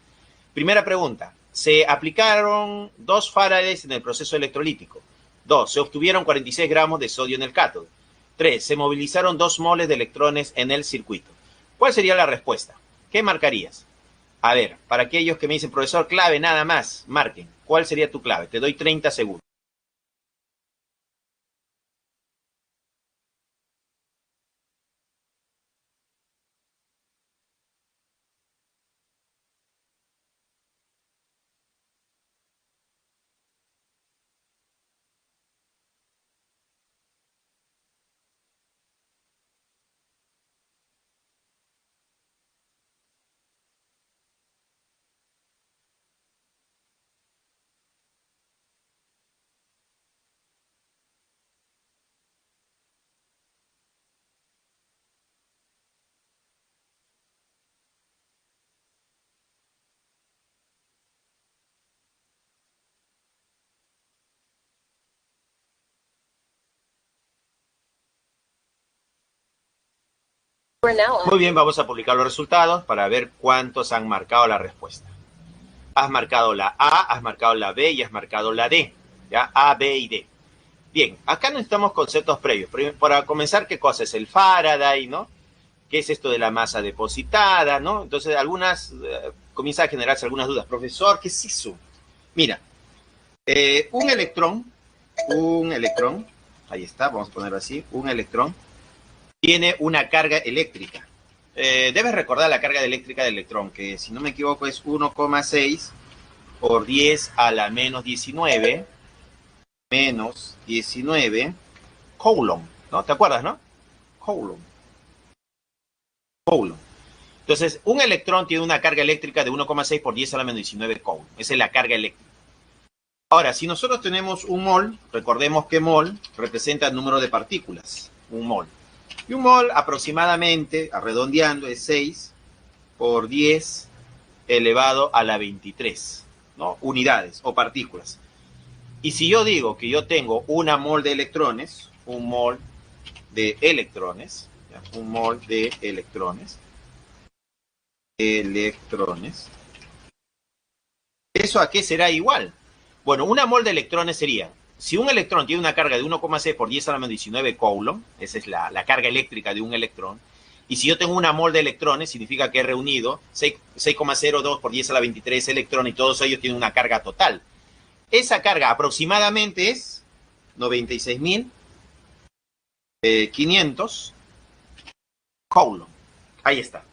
Primera pregunta. Se aplicaron 2 farads en el proceso electrolítico. 2. Se obtuvieron 46 gramos de sodio en el cátodo. 3. Se movilizaron 2 moles de electrones en el circuito. ¿Cuál sería la respuesta? ¿Qué marcarías? A ver, para aquellos que me dicen, profesor, clave nada más, marquen. ¿Cuál sería tu clave? Te doy 30 segundos. Muy bien, vamos a publicar los resultados para ver cuántos han marcado la respuesta. Has marcado la A, has marcado la B y has marcado la D. ¿Ya? A, B y D. Bien, acá necesitamos conceptos previos. Para comenzar, ¿qué cosa es el Faraday, no? ¿Qué es esto de la masa depositada, no? Entonces, comienza a generarse algunas dudas. Profesor, ¿qué es eso? Mira, un electrón, ahí está, vamos a ponerlo así, un electrón tiene una carga eléctrica. Debes recordar la carga eléctrica del electrón, que si no me equivoco es 1,6 por 10 a la menos 19 Coulomb, ¿no? ¿Te acuerdas, no? Coulomb. Entonces, un electrón tiene una carga eléctrica de 1,6 por 10 a la menos 19 Coulomb. Esa es la carga eléctrica. Ahora, si nosotros tenemos un mol, recordemos que mol representa el número de partículas, un mol. Y un mol aproximadamente, redondeando, es 6 por 10 elevado a la 23, ¿no? Unidades o partículas. Y si yo digo que yo tengo una mol de electrones, un mol de electrones, ¿ya? Un mol de electrones, ¿eso a qué será igual? Bueno, una mol de electrones sería, si un electrón tiene una carga de 1,6 por 10 a la menos 19 Coulomb, esa es la carga eléctrica de un electrón, y si yo tengo una mol de electrones, significa que he reunido 6,02 por 10 a la 23 electrones y todos ellos tienen una carga total. Esa carga aproximadamente es 96.500 Coulomb. Ahí está.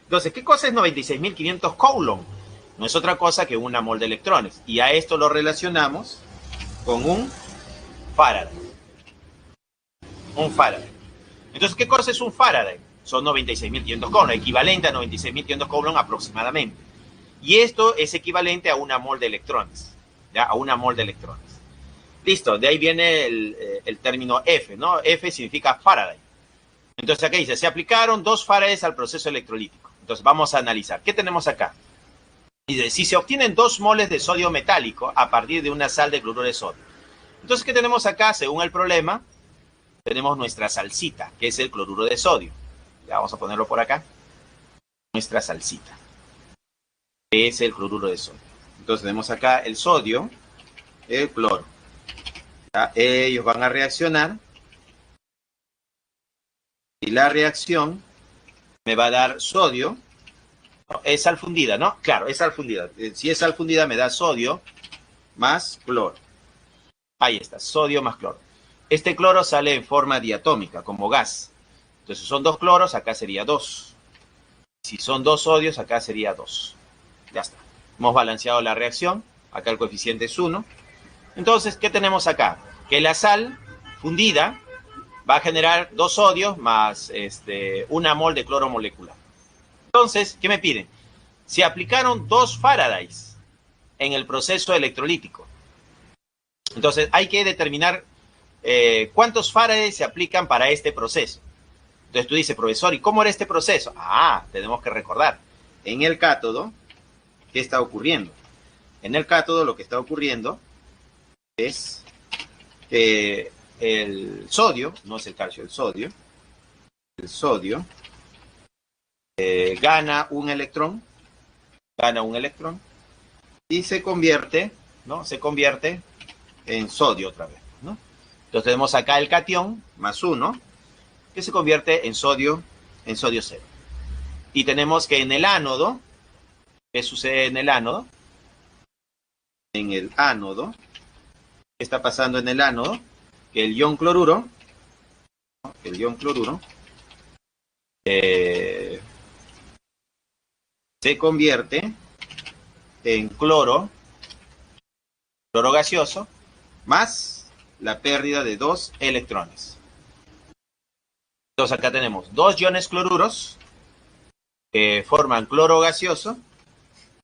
Entonces, ¿qué cosa es 96.500 Coulomb? No es otra cosa que una mol de electrones. Y a esto lo relacionamos con un Faraday. Un Faraday. Entonces, ¿qué cosa es un Faraday? Son 96.500 Coulomb, equivalente a 96.500 Coulomb aproximadamente. Y esto es equivalente a una mol de electrones. ¿Ya? A una mol de electrones. Listo, de ahí viene el término F, ¿no? F significa Faraday. Entonces acá dice, se aplicaron 2 Faradays al proceso electrolítico. Entonces vamos a analizar. ¿Qué tenemos acá? Dice, si se obtienen 2 moles de sodio metálico a partir de una sal de cloruro de sodio. Entonces, ¿qué tenemos acá? Según el problema, tenemos nuestra salsita, que es el cloruro de sodio. Ya vamos a ponerlo por acá. Nuestra salsita. que es el cloruro de sodio. Entonces tenemos acá el sodio, el cloro. ¿Ya? Ellos van a reaccionar y la reacción me va a dar sodio. No, es sal fundida, ¿no? Claro, es sal fundida. Si es sal fundida me da sodio más cloro. Ahí está, sodio más cloro. Este cloro sale en forma diatómica, como gas. Entonces, si son dos cloros, acá sería 2. Si son dos sodios, acá sería 2. Ya está. Hemos balanceado la reacción. Acá el coeficiente es 1. Entonces, ¿qué tenemos acá? Que la sal fundida va a generar 2 sodios más 1 mol de cloro molecular. Entonces, ¿qué me piden? Se aplicaron 2 Faradays en el proceso electrolítico. Entonces, hay que determinar cuántos Faradays se aplican para este proceso. Entonces tú dices, profesor, ¿y cómo era este proceso? Ah, tenemos que recordar. En el cátodo, ¿qué está ocurriendo? En el cátodo lo que está ocurriendo es que el sodio, no es el calcio, el sodio gana un electrón y se convierte, ¿no? Se convierte en sodio otra vez, ¿no? Entonces tenemos acá el catión más 1, que se convierte en sodio 0. Y tenemos que en el ánodo, ¿qué sucede en el ánodo? En el ánodo, ¿qué está pasando en el ánodo? Que el ion cloruro, se convierte en cloro gaseoso, más la pérdida de 2 electrones. Entonces acá tenemos 2 iones cloruros que forman cloro gaseoso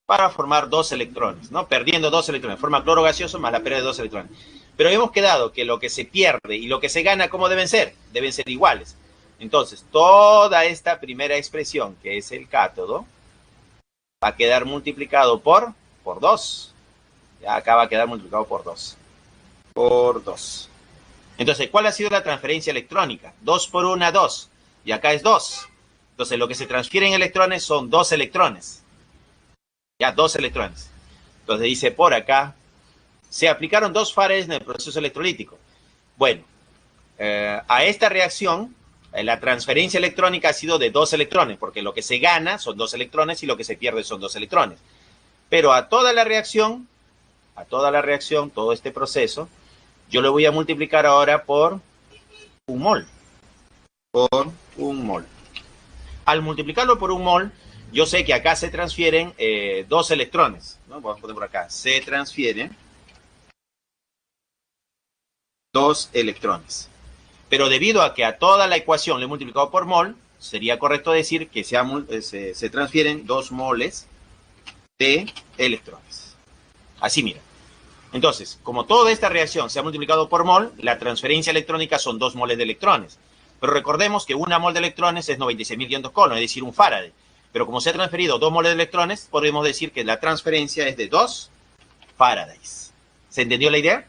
para formar 2 electrones, ¿no? Perdiendo 2 electrones, forma cloro gaseoso más la pérdida de 2 electrones. Pero hemos quedado que lo que se pierde y lo que se gana, ¿cómo deben ser? Deben ser iguales. Entonces, toda esta primera expresión, que es el cátodo, va a quedar multiplicado por 2. Ya acá va a quedar multiplicado por 2. Por 2. Entonces, ¿cuál ha sido la transferencia electrónica? 2 por 1, 2. Y acá es 2. Entonces, lo que se transfiere en electrones son 2 electrones. Ya, 2 electrones. Entonces, dice por acá, se aplicaron 2 Faraday en el proceso electrolítico. Bueno, a esta reacción, la transferencia electrónica ha sido de 2 electrones, porque lo que se gana son 2 electrones y lo que se pierde son 2 electrones. Pero a toda la reacción, todo este proceso, yo lo voy a multiplicar ahora por 1 mol. Por 1 mol. Al multiplicarlo por 1 mol, yo sé que acá se transfieren 2 electrones, ¿no? Vamos a poner por acá. Se transfieren 2 electrones. Pero debido a que a toda la ecuación le he multiplicado por mol, sería correcto decir que se transfieren 2 moles de electrones. Así, mira. Entonces, como toda esta reacción se ha multiplicado por mol, la transferencia electrónica son 2 moles de electrones. Pero recordemos que 1 mol de electrones es 96.500 coulombs, es decir, un Faraday. Pero como se ha transferido 2 moles de electrones, podemos decir que la transferencia es de 2 Faradays. ¿Se entendió la idea?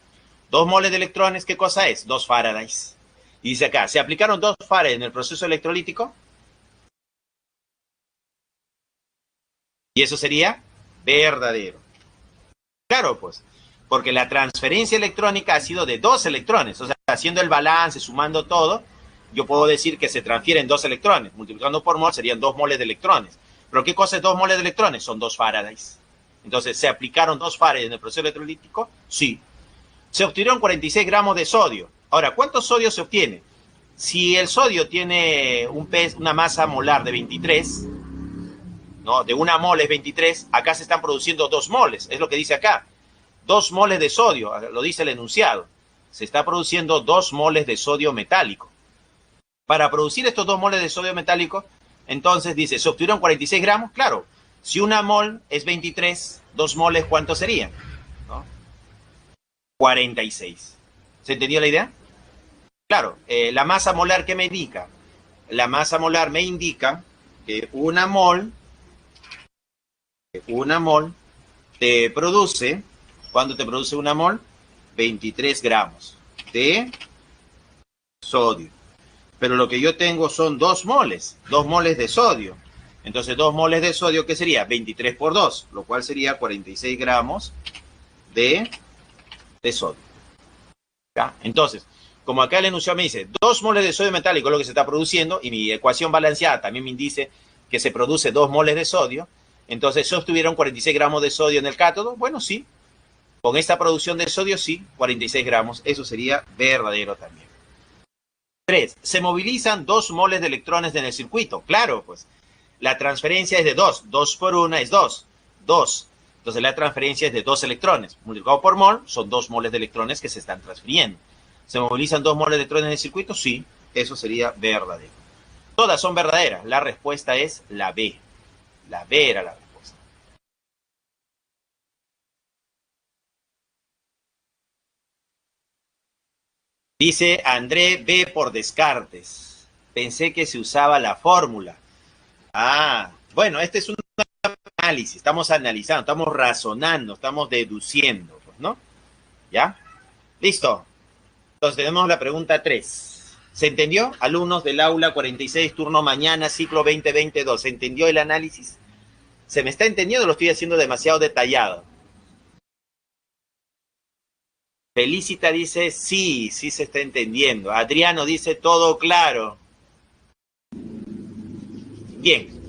2 moles de electrones, ¿qué cosa es? 2 Faradays. Y dice acá, ¿se aplicaron 2 Faradays en el proceso electrolítico? Y eso sería verdadero. Claro, pues, porque la transferencia electrónica ha sido de 2 electrones. O sea, haciendo el balance, sumando todo, yo puedo decir que se transfieren 2 electrones. Multiplicando por mol serían 2 moles de electrones. ¿Pero qué cosa es 2 moles de electrones? Son 2 Faradays. Entonces, ¿se aplicaron 2 Faradays en el proceso electrolítico? Sí. Se obtuvieron 46 gramos de sodio. Ahora, ¿cuánto sodio se obtiene? Si el sodio tiene una masa molar de 23, ¿no? De 1 mol es 23, acá se están produciendo 2 moles. Es lo que dice acá. 2 moles de sodio, lo dice el enunciado. Se está produciendo 2 moles de sodio metálico. Para producir estos 2 moles de sodio metálico, entonces dice, ¿se obtuvieron 46 gramos? Claro, si 1 mol es 23, 2 moles, ¿cuánto serían? ¿No? 46. ¿Se entendió la idea? Claro, la masa molar, ¿qué me indica? La masa molar me indica que 1 mol te produce, ¿cuánto te produce 1 mol? 23 gramos de sodio. Pero lo que yo tengo son 2 moles de sodio. Entonces 2 moles de sodio, ¿qué sería? 23 por 2, lo cual sería 46 gramos de sodio. ¿Ya? Entonces, como acá el enunciado me dice 2 moles de sodio metálico es lo que se está produciendo, y mi ecuación balanceada también me dice que se produce 2 moles de sodio, entonces ¿sostuvieron 46 gramos de sodio en el cátodo? Bueno, sí. Con esta producción de sodio, sí, 46 gramos. Eso sería verdadero también. 3. Se movilizan 2 moles de electrones en el circuito. Claro, pues la transferencia es de 2. 2 por 1 es 2. 2. Entonces la transferencia es de 2 electrones. Multiplicado por mol, son 2 moles de electrones que se están transfiriendo. ¿Se movilizan 2 moles de electrones en el circuito? Sí, eso sería verdadero. Todas son verdaderas. La respuesta es la B. La B era la respuesta. Dice André B por Descartes. Pensé que se usaba la fórmula. Ah, bueno, este es un análisis. Estamos analizando, estamos razonando, estamos deduciendo, pues, ¿no? ¿Ya? Listo. Entonces tenemos la pregunta 3. ¿Se entendió? Alumnos del aula 46, turno mañana, ciclo 2022. ¿Se entendió el análisis? ¿Se me está entendiendo o lo estoy haciendo demasiado detallado? Felicita dice, sí, sí se está entendiendo. Adriano dice, todo claro. Bien.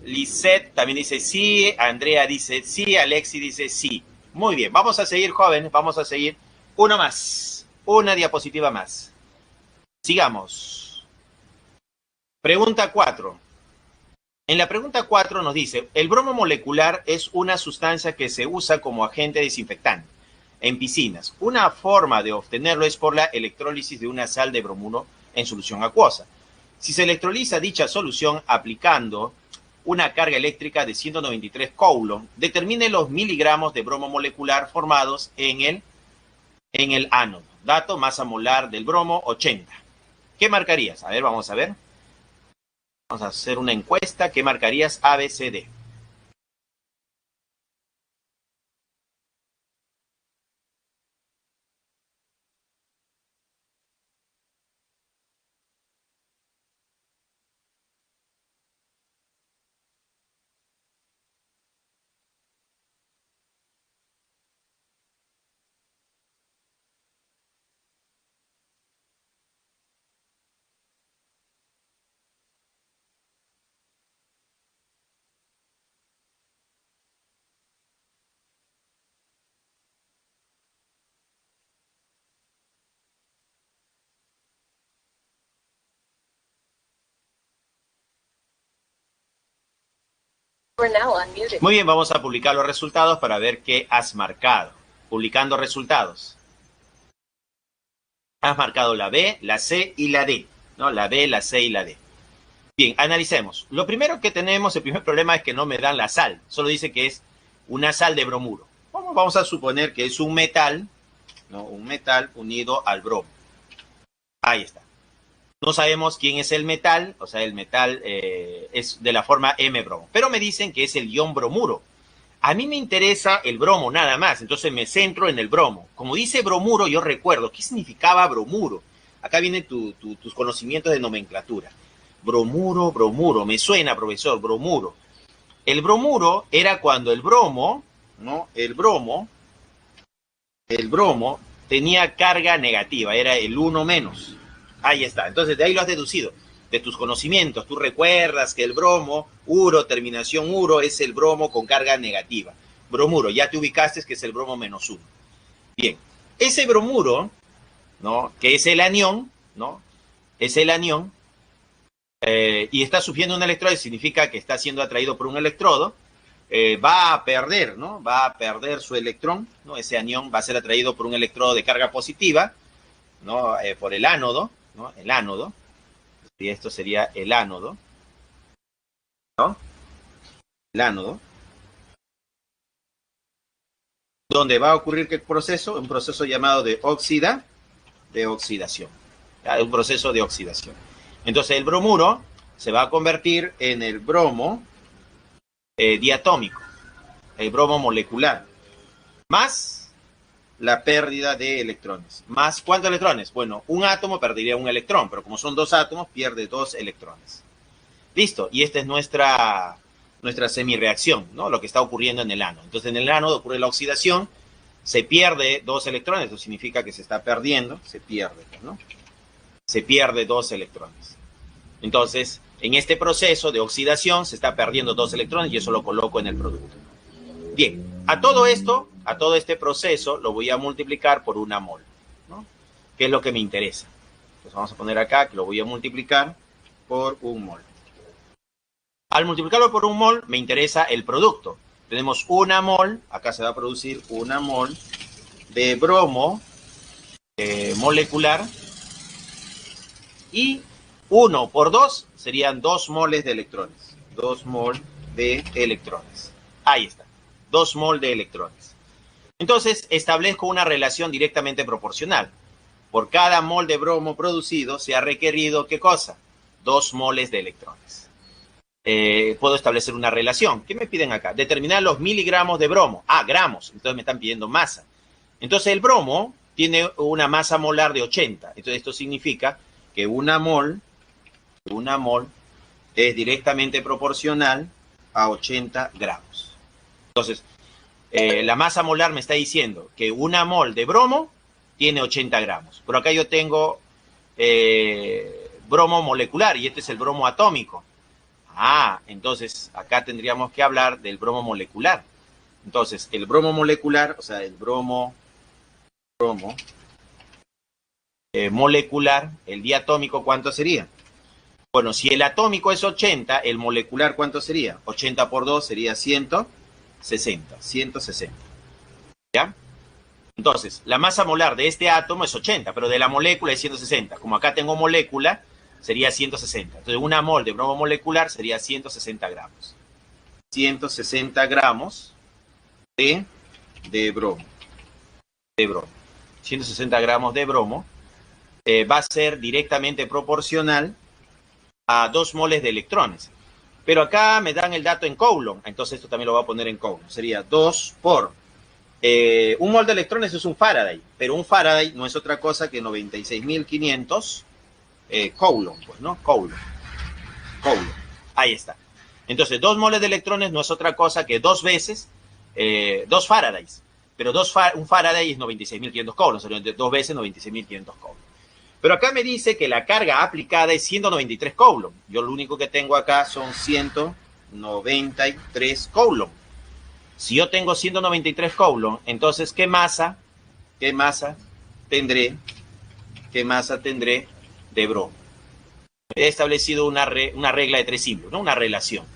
Lisette también dice sí. Andrea dice sí. Alexi dice sí. Muy bien. Vamos a seguir, jóvenes. Vamos a seguir. Uno más. Una diapositiva más. Sigamos. Pregunta 4. En la pregunta 4 nos dice, el bromo molecular es una sustancia que se usa como agente desinfectante en piscinas. Una forma de obtenerlo es por la electrólisis de una sal de bromuro en solución acuosa. Si se electroliza dicha solución aplicando una carga eléctrica de 193 coulomb, determine los miligramos de bromo molecular formados en el ánodo. Dato, masa molar del bromo, 80. ¿Qué marcarías? A ver, vamos a ver. Vamos a hacer una encuesta. ¿Qué marcarías? A, B, C, D. Muy bien, vamos a publicar los resultados para ver qué has marcado. Publicando resultados. Has marcado la B, la C y la D, ¿no? La B, la C y la D. Bien, analicemos. Lo primero que tenemos, el primer problema es que no me dan la sal. Solo dice que es una sal de bromuro. Vamos a suponer que es un metal, ¿no? Un metal unido al bromo. Ahí está. No sabemos quién es el metal, o sea, el metal es de la forma M-bromo. Pero me dicen que es el ion bromuro. A mí me interesa el bromo nada más, entonces me centro en el bromo. Como dice bromuro, yo recuerdo, ¿qué significaba bromuro? Acá vienen tus conocimientos de nomenclatura. Bromuro, bromuro, me suena, profesor, bromuro. El bromuro era cuando el bromo, ¿no? El bromo tenía carga negativa, era el 1 menos. Ahí está, entonces de ahí lo has deducido, de tus conocimientos. Tú recuerdas que el bromo, uro, terminación uro, es el bromo con carga negativa. Bromuro, ya te ubicaste que es el bromo menos 1. Bien, ese bromuro, ¿no? Que es el anión, ¿no? Es el anión, y está sufriendo un electrodo, significa que está siendo atraído por un electrodo, va a perder, ¿no? Va a perder su electrón, ¿no? Ese anión va a ser atraído por un electrodo de carga positiva, ¿no? Por el ánodo, ¿no? El ánodo, y esto sería el ánodo, ¿no? El ánodo, donde va a ocurrir ¿qué proceso? Un proceso llamado de oxidación, ¿ya? Un proceso de oxidación. Entonces el bromuro se va a convertir en el bromo diatómico, el bromo molecular, más la pérdida de electrones. ¿Más cuántos electrones? Bueno, un átomo perdería un electrón, pero como son 2 átomos, pierde 2 electrones. Listo, y esta es nuestra semireacción, ¿no? Lo que está ocurriendo en el ánodo. Entonces, en el ánodo ocurre la oxidación, se pierde 2 electrones, eso significa que se está perdiendo, se pierde, ¿no? Se pierde 2 electrones. Entonces, en este proceso de oxidación se está perdiendo 2 electrones y eso lo coloco en el producto. Bien, a todo esto, a todo este proceso, lo voy a multiplicar por 1 mol, ¿no? Que es lo que me interesa. Entonces vamos a poner acá que lo voy a multiplicar por 1 mol. Al multiplicarlo por 1 mol, me interesa el producto. Tenemos 1 mol, acá se va a producir 1 mol de bromo molecular, y 1 por 2 serían 2 moles de electrones. 2 mol de electrones. Ahí está. 2 mol de electrones. Entonces, establezco una relación directamente proporcional. Por cada mol de bromo producido se ha requerido, ¿qué cosa? 2 moles de electrones. Puedo establecer una relación. ¿Qué me piden acá? Determinar los miligramos de bromo. Ah, gramos. Entonces me están pidiendo masa. Entonces el bromo tiene una masa molar de 80. Entonces esto significa que 1 mol es directamente proporcional a 80 gramos. Entonces, la masa molar me está diciendo que 1 mol de bromo tiene 80 gramos. Pero acá yo tengo bromo molecular y este es el bromo atómico. Ah, entonces acá tendríamos que hablar del bromo molecular. Entonces, el bromo molecular, o sea, el bromo molecular, el diatómico, ¿cuánto sería? Bueno, si el atómico es 80, el molecular, ¿cuánto sería? 80 por 2 sería 160. ¿Ya? Entonces, la masa molar de este átomo es 80, pero de la molécula es 160. Como acá tengo molécula, sería 160. Entonces, 1 mol de bromo molecular sería 160 gramos. 160 gramos de bromo. 160 gramos de bromo va a ser directamente proporcional a 2 moles de electrones. Pero acá me dan el dato en Coulomb, entonces esto también lo voy a poner en Coulomb. Sería 2 por 1 mol de electrones es un Faraday, pero un Faraday no es otra cosa que 96.500 Coulomb, pues, ¿no? Coulomb. Ahí está. Entonces, 2 moles de electrones no es otra cosa que 2 veces 2 Faradays. Pero un Faraday es 96.500 Coulombs, 2 veces 96.500 Coulombs. Pero acá me dice que la carga aplicada es 193 Coulomb. Yo lo único que tengo acá son 193 Coulomb. Si yo tengo 193 Coulomb, entonces, ¿qué masa tendré de bromo? He establecido una regla de 3 símbolos, ¿no? Una relación.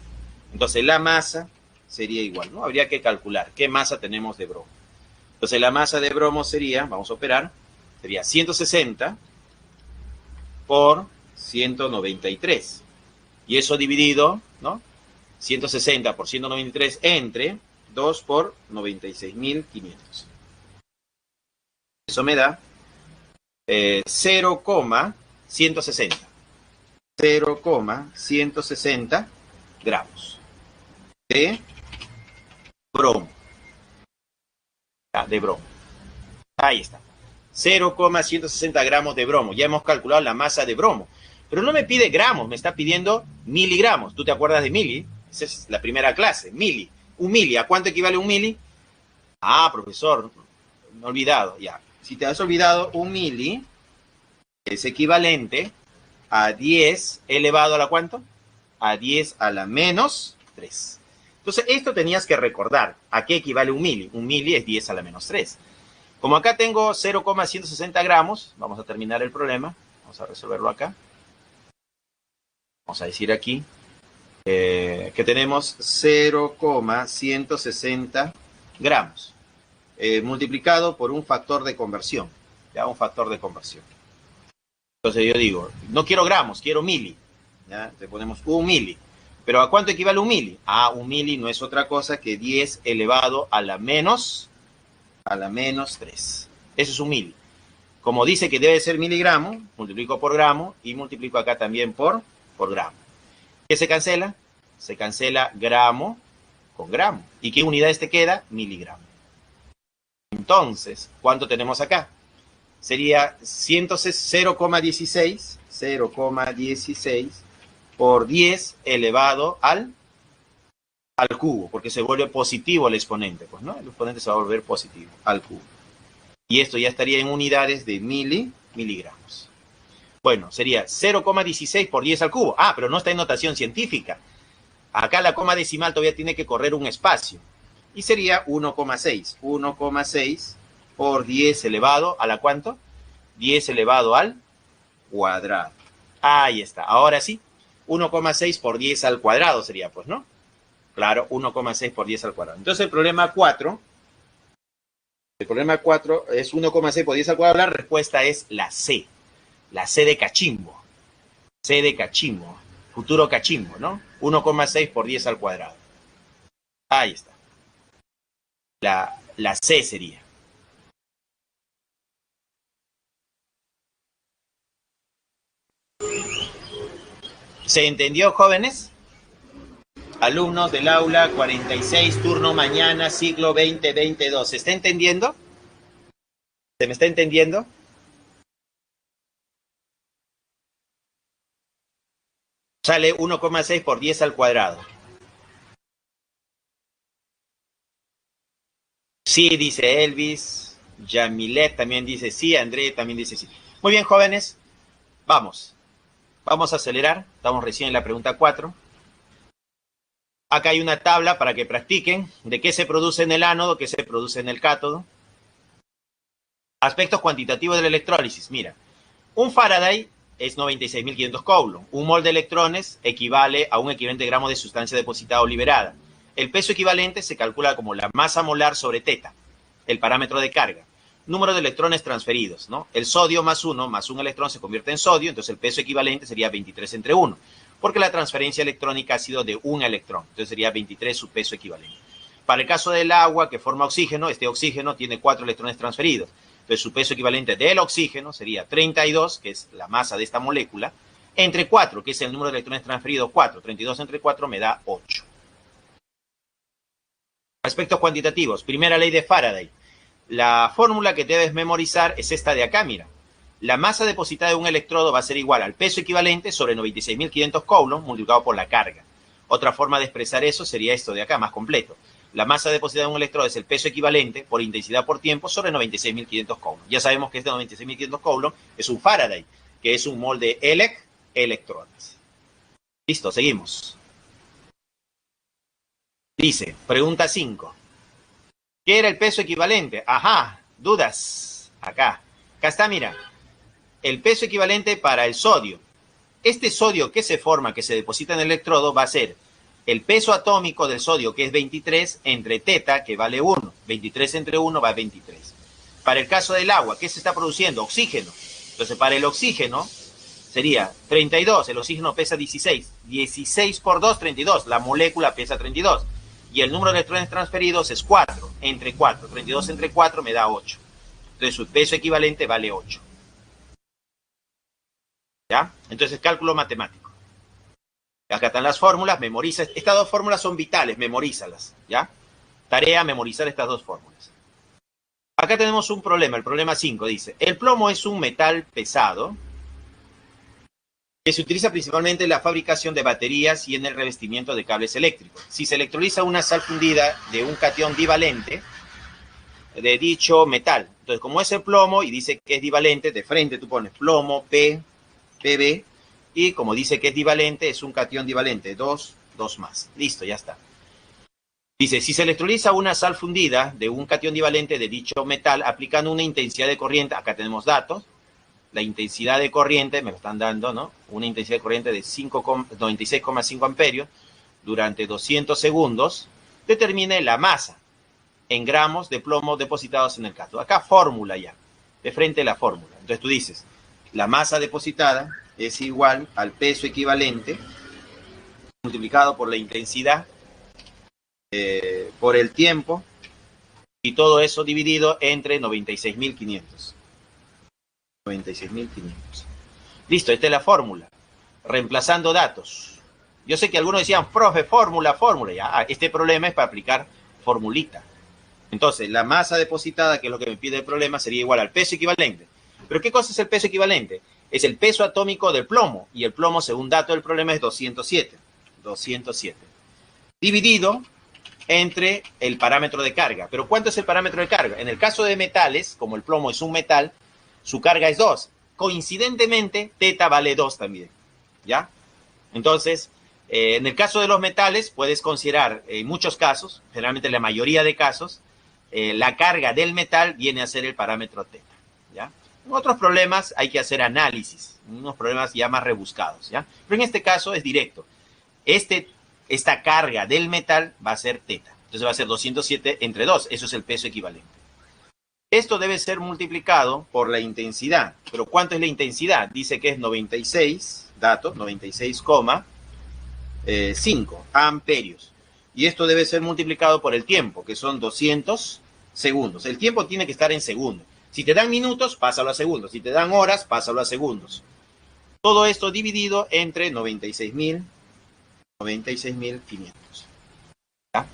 Entonces, la masa sería igual, ¿no? Habría que calcular qué masa tenemos de bromo. Entonces, la masa de bromo sería, vamos a operar, sería 160 por 193. Y eso dividido, ¿no? 160 por 193 entre 2 por 96.500. Eso me da 0,160. 0,160 gramos de bromo. De bromo. Ahí está. 0,160 gramos de bromo. Ya hemos calculado la masa de bromo. Pero no me pide gramos, me está pidiendo miligramos. ¿Tú te acuerdas de mili? Esa es la primera clase, mili. Un mili, ¿a cuánto equivale un mili? Ah, profesor, me he olvidado, ya. Si te has olvidado, un mili es equivalente a 10 elevado a la ¿cuánto? A 10 a la menos 3. Entonces, esto tenías que recordar. ¿A qué equivale un mili? Un mili es 10 a la menos 3. Como acá tengo 0,160 gramos, vamos a terminar el problema. Vamos a resolverlo acá. Vamos a decir aquí que tenemos 0,160 gramos multiplicado por un factor de conversión. Ya, un factor de conversión. Entonces yo digo, no quiero gramos, quiero mili. ¿Ya? Entonces ponemos un mili. ¿Pero a cuánto equivale un mili? Ah, un mili no es otra cosa que 10 elevado a la menos 3. Eso es un mili. Como dice que debe ser miligramo, multiplico por gramo y multiplico acá también por gramo. ¿Qué se cancela? Se cancela gramo con gramo. ¿Y qué unidades te queda? Miligramo. Entonces, ¿cuánto tenemos acá? Sería 0,16 por 10 elevado al cubo, porque se vuelve positivo el exponente, pues, ¿no? El exponente se va a volver positivo al cubo. Y esto ya estaría en unidades de miligramos. Bueno, sería 0,16 por 10 al cubo. Ah, pero no está en notación científica. Acá la coma decimal todavía tiene que correr un espacio. Y sería 1,6. 1,6 por 10 elevado a la ¿cuánto? 10 elevado al cuadrado. Ahí está. Ahora sí. 1,6 por 10 al cuadrado sería, pues, ¿no? Claro, 1,6 por 10 al cuadrado. Entonces el problema 4 es 1,6 por 10 al cuadrado. La respuesta es la C. La C de cachimbo. C de cachimbo. Futuro cachimbo, ¿no? 1,6 por 10 al cuadrado. Ahí está. La C sería. ¿Se entendió, jóvenes? Alumnos del aula 46, turno mañana, siglo 2022. ¿Se está entendiendo? ¿Se me está entendiendo? Sale 1,6 por 10 al cuadrado. Sí, dice Elvis. Yamilet también dice sí. André también dice sí. Muy bien, jóvenes. Vamos. Vamos a acelerar. Estamos recién en la pregunta 4. Acá hay una tabla para que practiquen de qué se produce en el ánodo, qué se produce en el cátodo. Aspectos cuantitativos de la electrólisis. Mira, un Faraday es 96.500 coulombs. Un mol de electrones equivale a un equivalente de gramo de sustancia depositada o liberada. El peso equivalente se calcula como la masa molar sobre teta, el parámetro de carga. Número de electrones transferidos, ¿no? El sodio más un electrón se convierte en sodio, entonces el peso equivalente sería 23 entre 1, porque la transferencia electrónica ha sido de un electrón, entonces sería 23 su peso equivalente. Para el caso del agua que forma oxígeno, este oxígeno tiene 4 electrones transferidos, entonces su peso equivalente del oxígeno sería 32, que es la masa de esta molécula, entre 4, que es el número de electrones transferidos, 4. 32 entre 4 me da 8. Aspectos cuantitativos. Primera ley de Faraday. La fórmula que debes memorizar es esta de acá, mira. La masa depositada de un electrodo va a ser igual al peso equivalente sobre 96.500 coulombs multiplicado por la carga. Otra forma de expresar eso sería esto de acá, más completo. La masa depositada de un electrodo es el peso equivalente por intensidad por tiempo sobre 96.500 coulombs. Ya sabemos que este 96.500 coulombs es un Faraday, que es un mol de electrones. Listo, seguimos. Dice, pregunta 5. ¿Qué era el peso equivalente? Ajá, dudas. Acá está, mira. El peso equivalente para el sodio. Este sodio que se forma, que se deposita en el electrodo, va a ser el peso atómico del sodio, que es 23, entre teta, que vale 1. 23 entre 1 va a 23. Para el caso del agua, ¿qué se está produciendo? Oxígeno. Entonces, para el oxígeno sería 32. El oxígeno pesa 16. 16 por 2, 32. La molécula pesa 32. Y el número de electrones transferidos es 4, entre 4. 32 entre 4 me da 8. Entonces su peso equivalente vale 8. ¿Ya? Entonces cálculo matemático. Acá están las fórmulas, memoriza. Estas dos fórmulas son vitales, memorízalas. ¿Ya? Tarea, memorizar estas dos fórmulas. Acá tenemos un problema, el problema 5 dice, el plomo es un metal pesado que se utiliza principalmente en la fabricación de baterías y en el revestimiento de cables eléctricos. Si se electroliza una sal fundida de un catión divalente de dicho metal, entonces como es el plomo y dice que es divalente, de frente tú pones plomo, Pb, y como dice que es divalente, es un catión divalente, 2 más. Listo, ya está. Dice, si se electroliza una sal fundida de un catión divalente de dicho metal aplicando una intensidad de corriente, acá tenemos datos, la intensidad de corriente, me lo están dando, ¿no? Una intensidad de corriente de 96,5 amperios durante 200 segundos, determine la masa en gramos de plomo depositados en el cátodo. Acá fórmula ya, de frente la fórmula. Entonces tú dices, la masa depositada es igual al peso equivalente multiplicado por la intensidad, por el tiempo, y todo eso dividido entre 96.500. 96.500. Listo, esta es la fórmula. Reemplazando datos. Yo sé que algunos decían, profe, fórmula. Ya, este problema es para aplicar formulita. Entonces, la masa depositada, que es lo que me pide el problema, sería igual al peso equivalente. ¿Pero qué cosa es el peso equivalente? Es el peso atómico del plomo. Y el plomo, según dato del problema, es 207. 207. Dividido entre el parámetro de carga. ¿Pero cuánto es el parámetro de carga? En el caso de metales, como el plomo es un metal, su carga es 2. Coincidentemente, teta vale 2 también. ¿Ya? Entonces, en el caso de los metales, puedes considerar, en muchos casos, generalmente en la mayoría de casos, la carga del metal viene a ser el parámetro teta. ¿Ya? En otros problemas hay que hacer análisis, unos problemas ya más rebuscados. ¿Ya? Pero en este caso es directo. Esta carga del metal va a ser teta. Entonces va a ser 207 entre 2. Eso es el peso equivalente. Esto debe ser multiplicado por la intensidad. ¿Pero cuánto es la intensidad? Dice que es 96, dato, 96,5 amperios. Y esto debe ser multiplicado por el tiempo, que son 200 segundos. El tiempo tiene que estar en segundos. Si te dan minutos, pásalo a segundos. Si te dan horas, pásalo a segundos. Todo esto dividido entre 96.500. ¿Ya?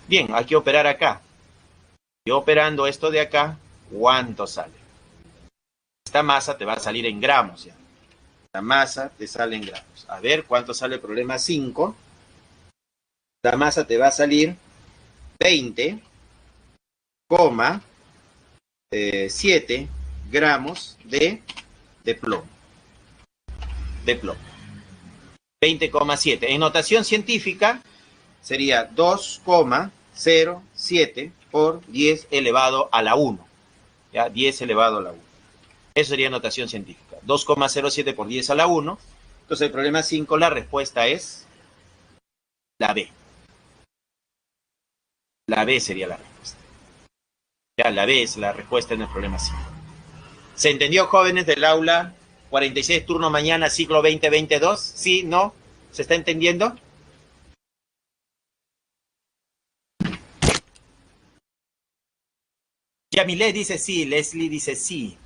Bien, hay que operar acá. Y operando esto de acá, ¿cuánto sale? Esta masa te va a salir en gramos ya. La masa te sale en gramos. A ver, ¿cuánto sale el problema 5? La masa te va a salir 20,7 gramos de plomo. De plomo. 20,7. En notación científica sería 2,07 por 10 elevado a la 1. ¿Ya? 10 elevado a la 1. Eso sería notación científica. 2,07 por 10 a la 1. Entonces el problema 5, la respuesta es la B. La B sería la respuesta. Ya, la B es la respuesta en el problema 5. ¿Se entendió, jóvenes del aula 46, turno mañana, ciclo 2022? ¿Sí? ¿No? ¿Se está entendiendo? Yamile dice sí, Leslie dice sí.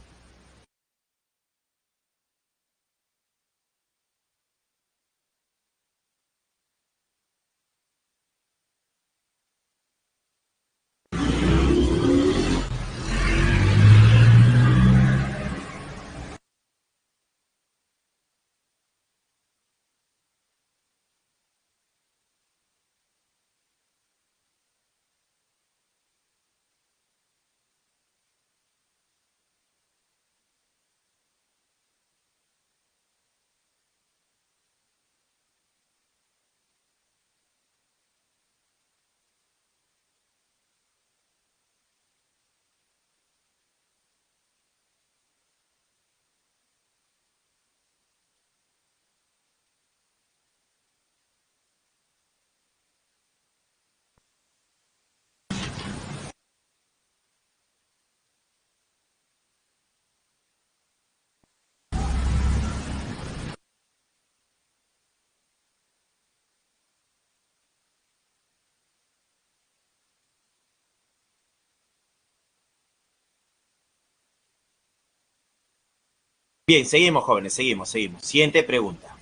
Bien, seguimos, jóvenes, seguimos. Siguiente pregunta.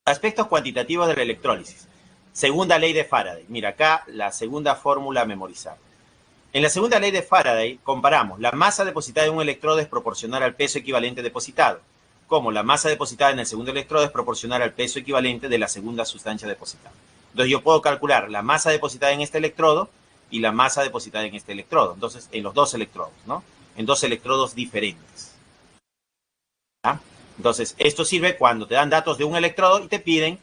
Aspectos cuantitativos de la electrólisis. Segunda ley de Faraday. Mira, acá la segunda fórmula a memorizar. En la segunda ley de Faraday comparamos la masa depositada en un electrodo es proporcional al peso equivalente depositado, como la masa depositada en el segundo electrodo es proporcional al peso equivalente de la segunda sustancia depositada. Entonces yo puedo calcular la masa depositada en este electrodo y la masa depositada en este electrodo. Entonces, en los dos electrodos, ¿no? En dos electrodos diferentes. ¿Ya? Entonces, esto sirve cuando te dan datos de un electrodo y te piden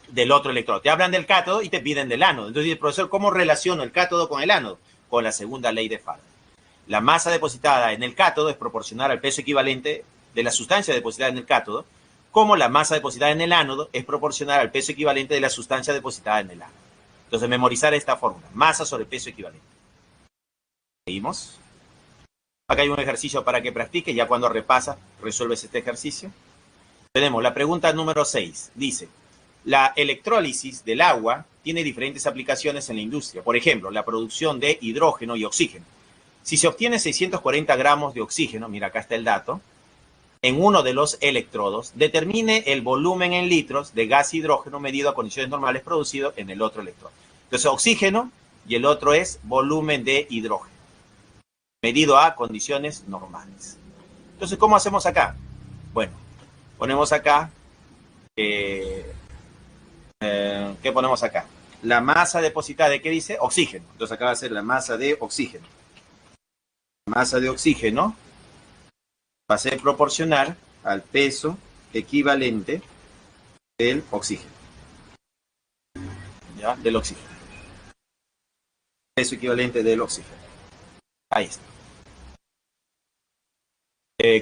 del otro electrodo. Te hablan del cátodo y te piden del ánodo. Entonces, el profesor, ¿cómo relaciono el cátodo con el ánodo? Con la segunda ley de Faraday. La masa depositada en el cátodo es proporcional al peso equivalente de la sustancia depositada en el cátodo, como la masa depositada en el ánodo es proporcional al peso equivalente de la sustancia depositada en el ánodo. Entonces, memorizar esta fórmula. Masa sobre peso equivalente. ¿Seguimos? Acá hay un ejercicio para que practiques, ya cuando repasas, resuelves este ejercicio. Tenemos la pregunta número 6. Dice, la electrólisis del agua tiene diferentes aplicaciones en la industria. Por ejemplo, la producción de hidrógeno y oxígeno. Si se obtiene 640 gramos de oxígeno, mira acá está el dato, en uno de los electrodos, determine el volumen en litros de gas hidrógeno medido a condiciones normales producido en el otro electrodo. Entonces, oxígeno y el otro es volumen de hidrógeno medido a condiciones normales. Entonces, ¿cómo hacemos acá? Bueno, ponemos acá, ¿qué ponemos acá? La masa depositada, ¿de qué dice? Oxígeno. Entonces acá va a ser la masa de oxígeno. La masa de oxígeno va a ser proporcional al peso equivalente del oxígeno. ¿Ya? Del oxígeno. Peso equivalente del oxígeno. Ahí está.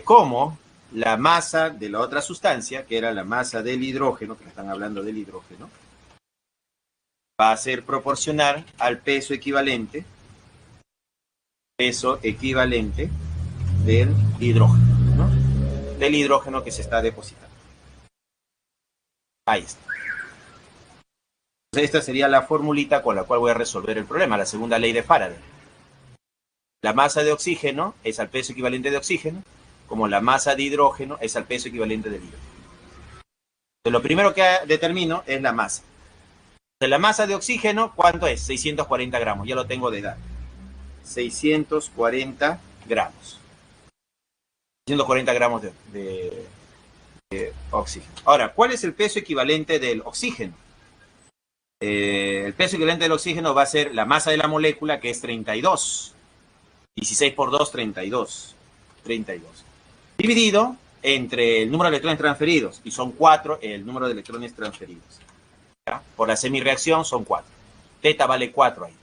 Como la masa de la otra sustancia, que era la masa del hidrógeno, que están hablando del hidrógeno, va a ser proporcional al peso equivalente del hidrógeno, ¿no? Del hidrógeno que se está depositando. Ahí está. Entonces, esta sería la formulita con la cual voy a resolver el problema, la segunda ley de Faraday. La masa de oxígeno es al peso equivalente de oxígeno, como la masa de hidrógeno es al peso equivalente del hidrógeno. Entonces, lo primero que determino es la masa. De la masa de oxígeno, ¿cuánto es? 640 gramos, ya lo tengo de edad. 640 gramos. 640 gramos de oxígeno. Ahora, ¿cuál es el peso equivalente del oxígeno? El peso equivalente del oxígeno va a ser la masa de la molécula, que es 32. 16 por 2, 32. 32. Dividido entre el número de electrones transferidos, y son 4 el número de electrones transferidos. ¿Ya? Por la semirreacción son 4. Teta vale 4 ahí.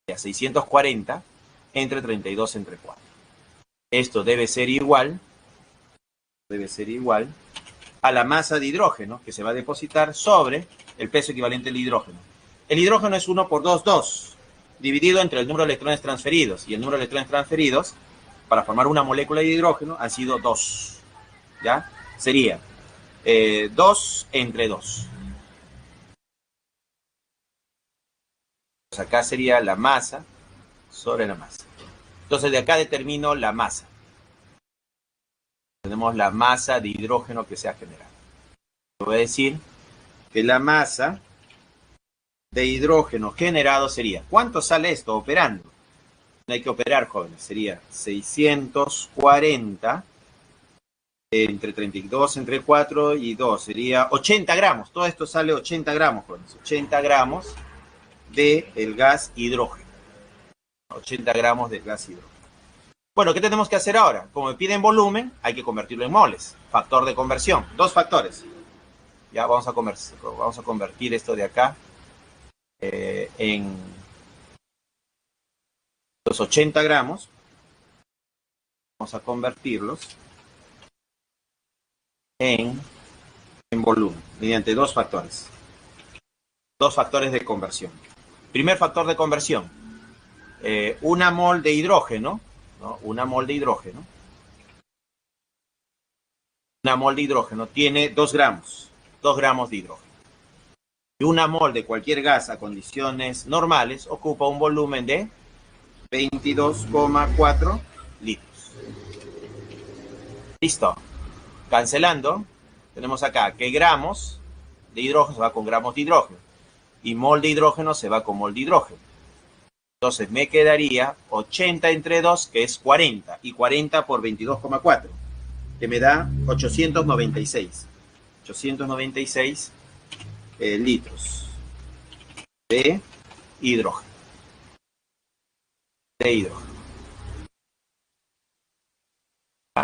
Ya, 640 entre 32 entre 4. Esto debe ser igual a la masa de hidrógeno que se va a depositar sobre el peso equivalente del hidrógeno. El hidrógeno es 1 por 2, 2, dividido entre el número de electrones transferidos, y el número de electrones transferidos para formar una molécula de hidrógeno han sido 2. ¿Ya? Sería 2 entre 2. Pues acá sería la masa sobre la masa. Entonces de acá determino la masa. Tenemos la masa de hidrógeno que se ha generado. Voy a decir que la masa de hidrógeno generado sería, ¿cuánto sale esto operando? No hay que operar, jóvenes, sería 640 entre 32 entre 4 y 2, sería 80 gramos. Todo esto sale 80 gramos, jóvenes. 80 gramos del gas hidrógeno. 80 gramos del gas hidrógeno. Bueno, ¿qué tenemos que hacer ahora? Como me piden volumen, hay que convertirlo en moles. Factor de conversión. 2 factores. Ya vamos a convertir esto de acá en los 80 gramos. Vamos a convertirlos en volumen mediante 2 factores. 2 factores de conversión. Primer factor de conversión. Una mol de hidrógeno, ¿no? Una mol de hidrógeno. Una mol de hidrógeno tiene 2 gramos. 2 gramos de hidrógeno. Y una mol de cualquier gas a condiciones normales ocupa un volumen de 22,4 litros. Listo. Cancelando, tenemos acá que gramos de hidrógeno se va con gramos de hidrógeno y mol de hidrógeno se va con mol de hidrógeno. Entonces me quedaría 80 entre 2, que es 40, y 40 por 22,4, que me da 896. 896 litros de hidrógeno. De hidrógeno.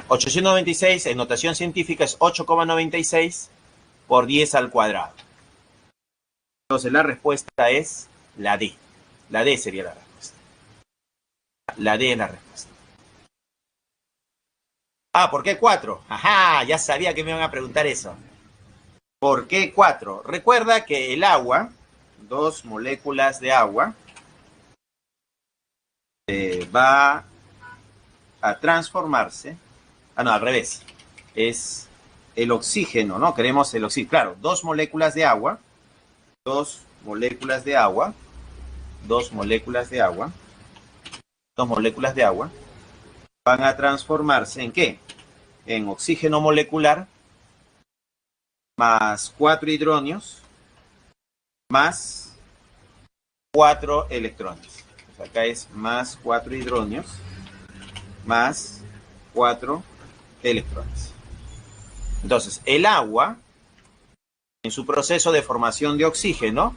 896 en notación científica es 8,96 por 10 al cuadrado. Entonces la respuesta es la D. La D sería la respuesta. La D es la respuesta. Ah, ¿por qué 4? Ajá, ya sabía que me iban a preguntar eso. ¿Por qué 4? Recuerda que el agua, 2 moléculas de agua, va a transformarse. Ah, no, al revés. Es el oxígeno, ¿no? Queremos el oxígeno. Claro, 2 moléculas de agua. 2 moléculas de agua. 2 moléculas de agua. 2 moléculas de agua van a transformarse ¿en qué? En oxígeno molecular más 4 hidronios más 4 electrones. Pues acá es más 4 hidronios más 4 electrones. Entonces, el agua, en su proceso de formación de oxígeno,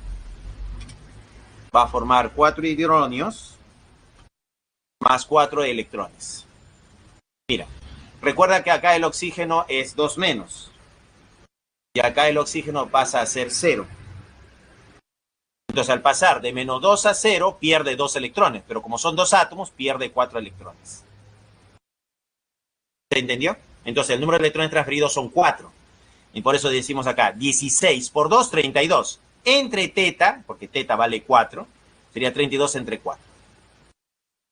va a formar 4 hidronios más 4 electrones. Mira, recuerda que acá el oxígeno es 2 menos. Y acá el oxígeno pasa a ser 0. Entonces, al pasar de menos 2 a 0, pierde 2 electrones. Pero como son 2 átomos, pierde 4 electrones. ¿Se entendió? Entonces, el número de electrones transferidos son 4. Y por eso decimos acá, 16 por 2, 32. Entre teta, porque teta vale 4, sería 32 entre 4.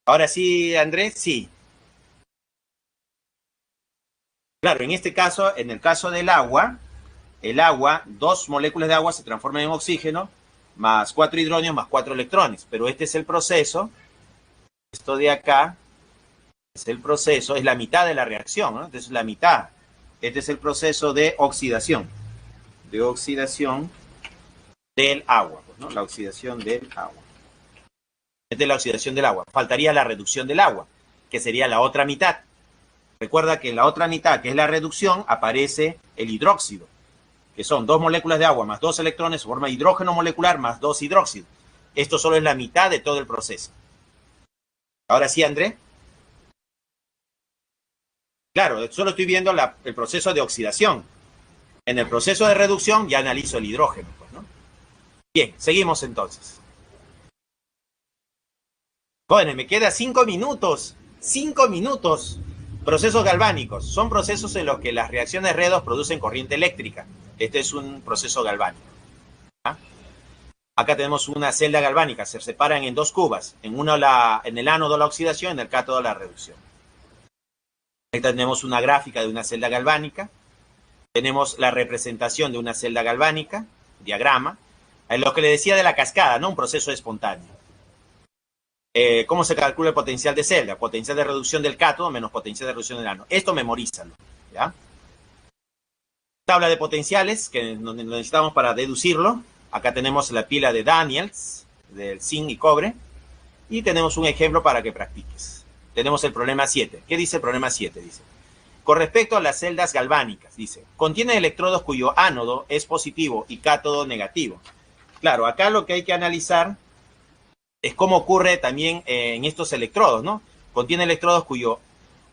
Ahora sí, Andrés, sí. Claro, en este caso, en el caso del agua, el agua, 2 moléculas de agua se transforman en oxígeno, más 4 hidronios, más 4 electrones. Pero este es el proceso, esto de acá, es el proceso, es la mitad de la reacción, ¿no? Entonces, la mitad. Este es el proceso de oxidación del agua, pues, ¿no? La oxidación del agua. Esta es la oxidación del agua. Faltaría la reducción del agua, que sería la otra mitad. Recuerda que en la otra mitad, que es la reducción, aparece el hidróxido, que son 2 moléculas de agua más 2 electrones, forma hidrógeno molecular más 2 hidróxidos. Esto solo es la mitad de todo el proceso. Ahora sí, André. Claro, solo estoy viendo el proceso de oxidación. En el proceso de reducción ya analizo el hidrógeno, pues, ¿no? Bien, seguimos entonces. Jóvenes, me queda 5 minutos. 5 minutos. Procesos galvánicos. Son procesos en los que las reacciones redox producen corriente eléctrica. Este es un proceso galvánico. ¿Ah? Acá tenemos una celda galvánica. Se separan en 2 cubas. En el ánodo la oxidación, en el cátodo la reducción. Aquí tenemos una gráfica de una celda galvánica. Tenemos la representación de una celda galvánica, diagrama. Lo que le decía de la cascada, ¿no? Un proceso espontáneo. ¿Cómo se calcula el potencial de celda? Potencial de reducción del cátodo menos potencial de reducción del ánodo. Esto memorízalo, ¿ya? Tabla de potenciales, que lo necesitamos para deducirlo. Acá tenemos la pila de Daniels, del zinc y cobre. Y tenemos un ejemplo para que practiques. Tenemos el problema 7. ¿Qué dice el problema 7? Dice, con respecto a las celdas galvánicas, dice, contiene electrodos cuyo ánodo es positivo y cátodo negativo. Claro, acá lo que hay que analizar es cómo ocurre también en estos electrodos, ¿no? Contiene electrodos cuyo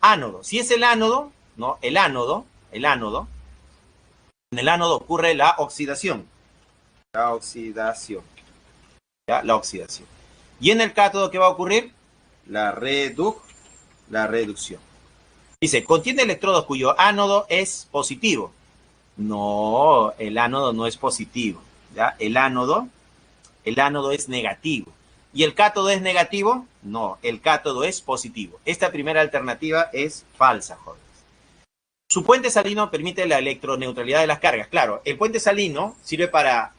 ánodo, si es el ánodo, ¿no? En el ánodo ocurre la oxidación. La oxidación. ¿Ya? La oxidación. Y en el cátodo, ¿qué va a ocurrir? La reducción. Dice, contiene electrodos cuyo ánodo es positivo. No, el ánodo no es positivo. ¿Ya? El ánodo es negativo. ¿Y el cátodo es negativo? No, el cátodo es positivo. Esta primera alternativa es falsa, jóvenes. Su puente salino permite la electroneutralidad de las cargas. Claro, el puente salino sirve para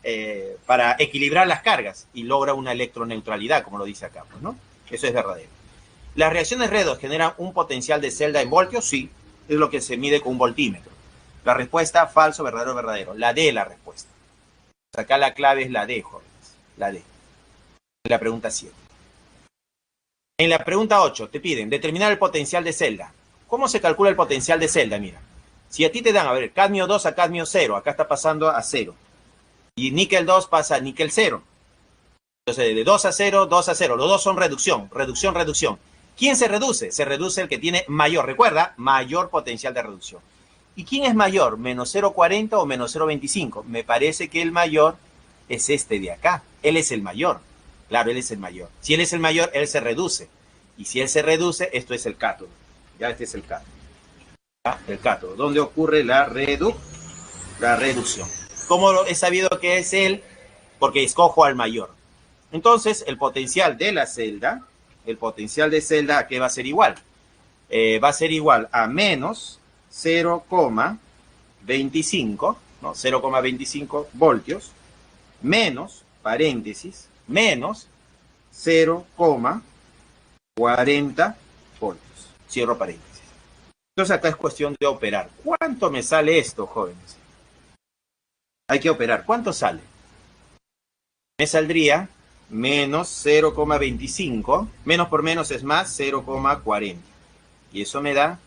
equilibrar las cargas y logra una electroneutralidad, como lo dice acá, pues, ¿no? Eso es verdadero. ¿Las reacciones redox generan un potencial de celda en voltios? Sí, es lo que se mide con un voltímetro. La respuesta, falso, verdadero, verdadero. La D es la respuesta. Acá la clave es la D, jóvenes. La D. En la pregunta 7. En la pregunta 8 te piden determinar el potencial de celda. ¿Cómo se calcula el potencial de celda? Mira, si a ti te dan, a ver, cadmio 2 a cadmio 0, acá está pasando a 0. Y níquel 2 pasa a níquel 0. Entonces, de 2 a 0, 2 a 0. Los dos son reducción, reducción, reducción. ¿Quién se reduce? Se reduce el que tiene mayor, recuerda, mayor potencial de reducción. ¿Y quién es mayor? ¿Menos 0,40 o menos 0,25? Me parece que el mayor es este de acá. Él es el mayor. Claro, él es el mayor. Si él es el mayor, él se reduce. Y si él se reduce, esto es el cátodo. Ya este es el cátodo. ¿Ya? El cátodo, donde ocurre la reducción. ¿Cómo he sabido que es él? Porque escojo al mayor. Entonces, el potencial de la celda, ¿a qué va a ser igual? Va a ser igual a menos 0,25, ¿no? 0,25 voltios, menos, paréntesis, menos 0,40 voltios. Cierro paréntesis. Entonces acá es cuestión de operar. ¿Cuánto me sale esto, jóvenes? Hay que operar. ¿Cuánto sale? Me saldría menos 0,25. Menos por menos es más, 0,40. Y eso me da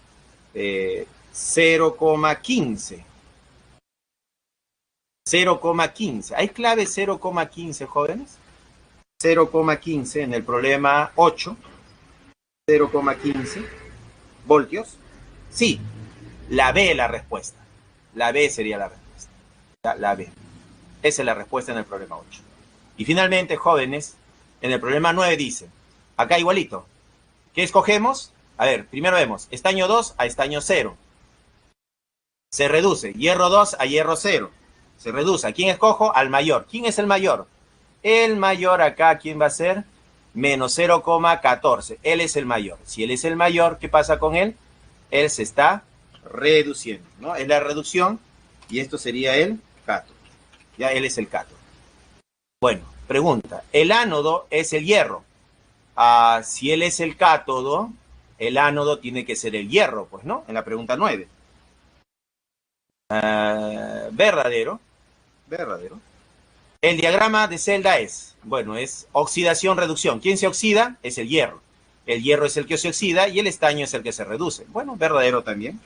0,15. 0,15. ¿Hay clave 0,15, jóvenes? 0,15 en el problema 8. 0,15 voltios. Sí, la B es la respuesta. La B sería la respuesta. La B. Esa es la respuesta en el problema 8. Y finalmente, jóvenes, en el problema 9 dice, acá igualito, ¿qué escogemos? A ver, primero vemos, estaño 2 a estaño 0. Se reduce, hierro 2 a hierro 0. Se reduce. ¿A quién escojo? Al mayor. ¿Quién es el mayor? El mayor acá, ¿quién va a ser? Menos 0,14. Él es el mayor. Si él es el mayor, ¿qué pasa con él? Él se está reduciendo, ¿no? Es la reducción y esto sería el cátodo. Ya él es el cátodo. Bueno, pregunta. El ánodo es el hierro. Si él es el cátodo, el ánodo tiene que ser el hierro, pues, ¿no? En la pregunta 9. Verdadero. Verdadero. El diagrama de celda es, bueno, es oxidación-reducción. ¿Quién se oxida? Es el hierro. El hierro es el que se oxida y el estaño es el que se reduce. Bueno, verdadero también.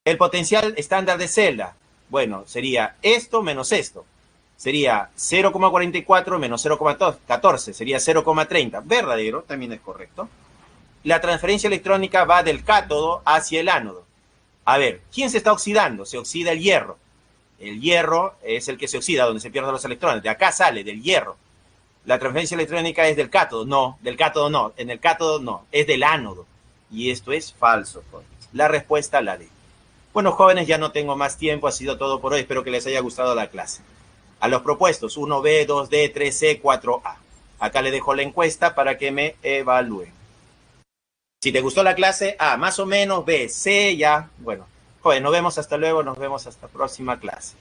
El potencial estándar de celda, bueno, sería esto menos esto. Sería 0,44 menos 0,14, sería 0,30. Verdadero, también es correcto. La transferencia electrónica va del cátodo hacia el ánodo. A ver, ¿quién se está oxidando? Se oxida el hierro. El hierro es el que se oxida, donde se pierden los electrones. De acá sale, del hierro. La transferencia electrónica es del cátodo. No, del cátodo no. En el cátodo no, es del ánodo. Y esto es falso, jóvenes. La respuesta la D. Bueno, jóvenes, ya no tengo más tiempo. Ha sido todo por hoy. Espero que les haya gustado la clase. A los propuestos, 1B, 2D, 3C, 4A. Acá le dejo la encuesta para que me evalúen. Si te gustó la clase, A, más o menos, B, C, ya. Bueno, joven, nos vemos hasta luego, nos vemos hasta la próxima clase.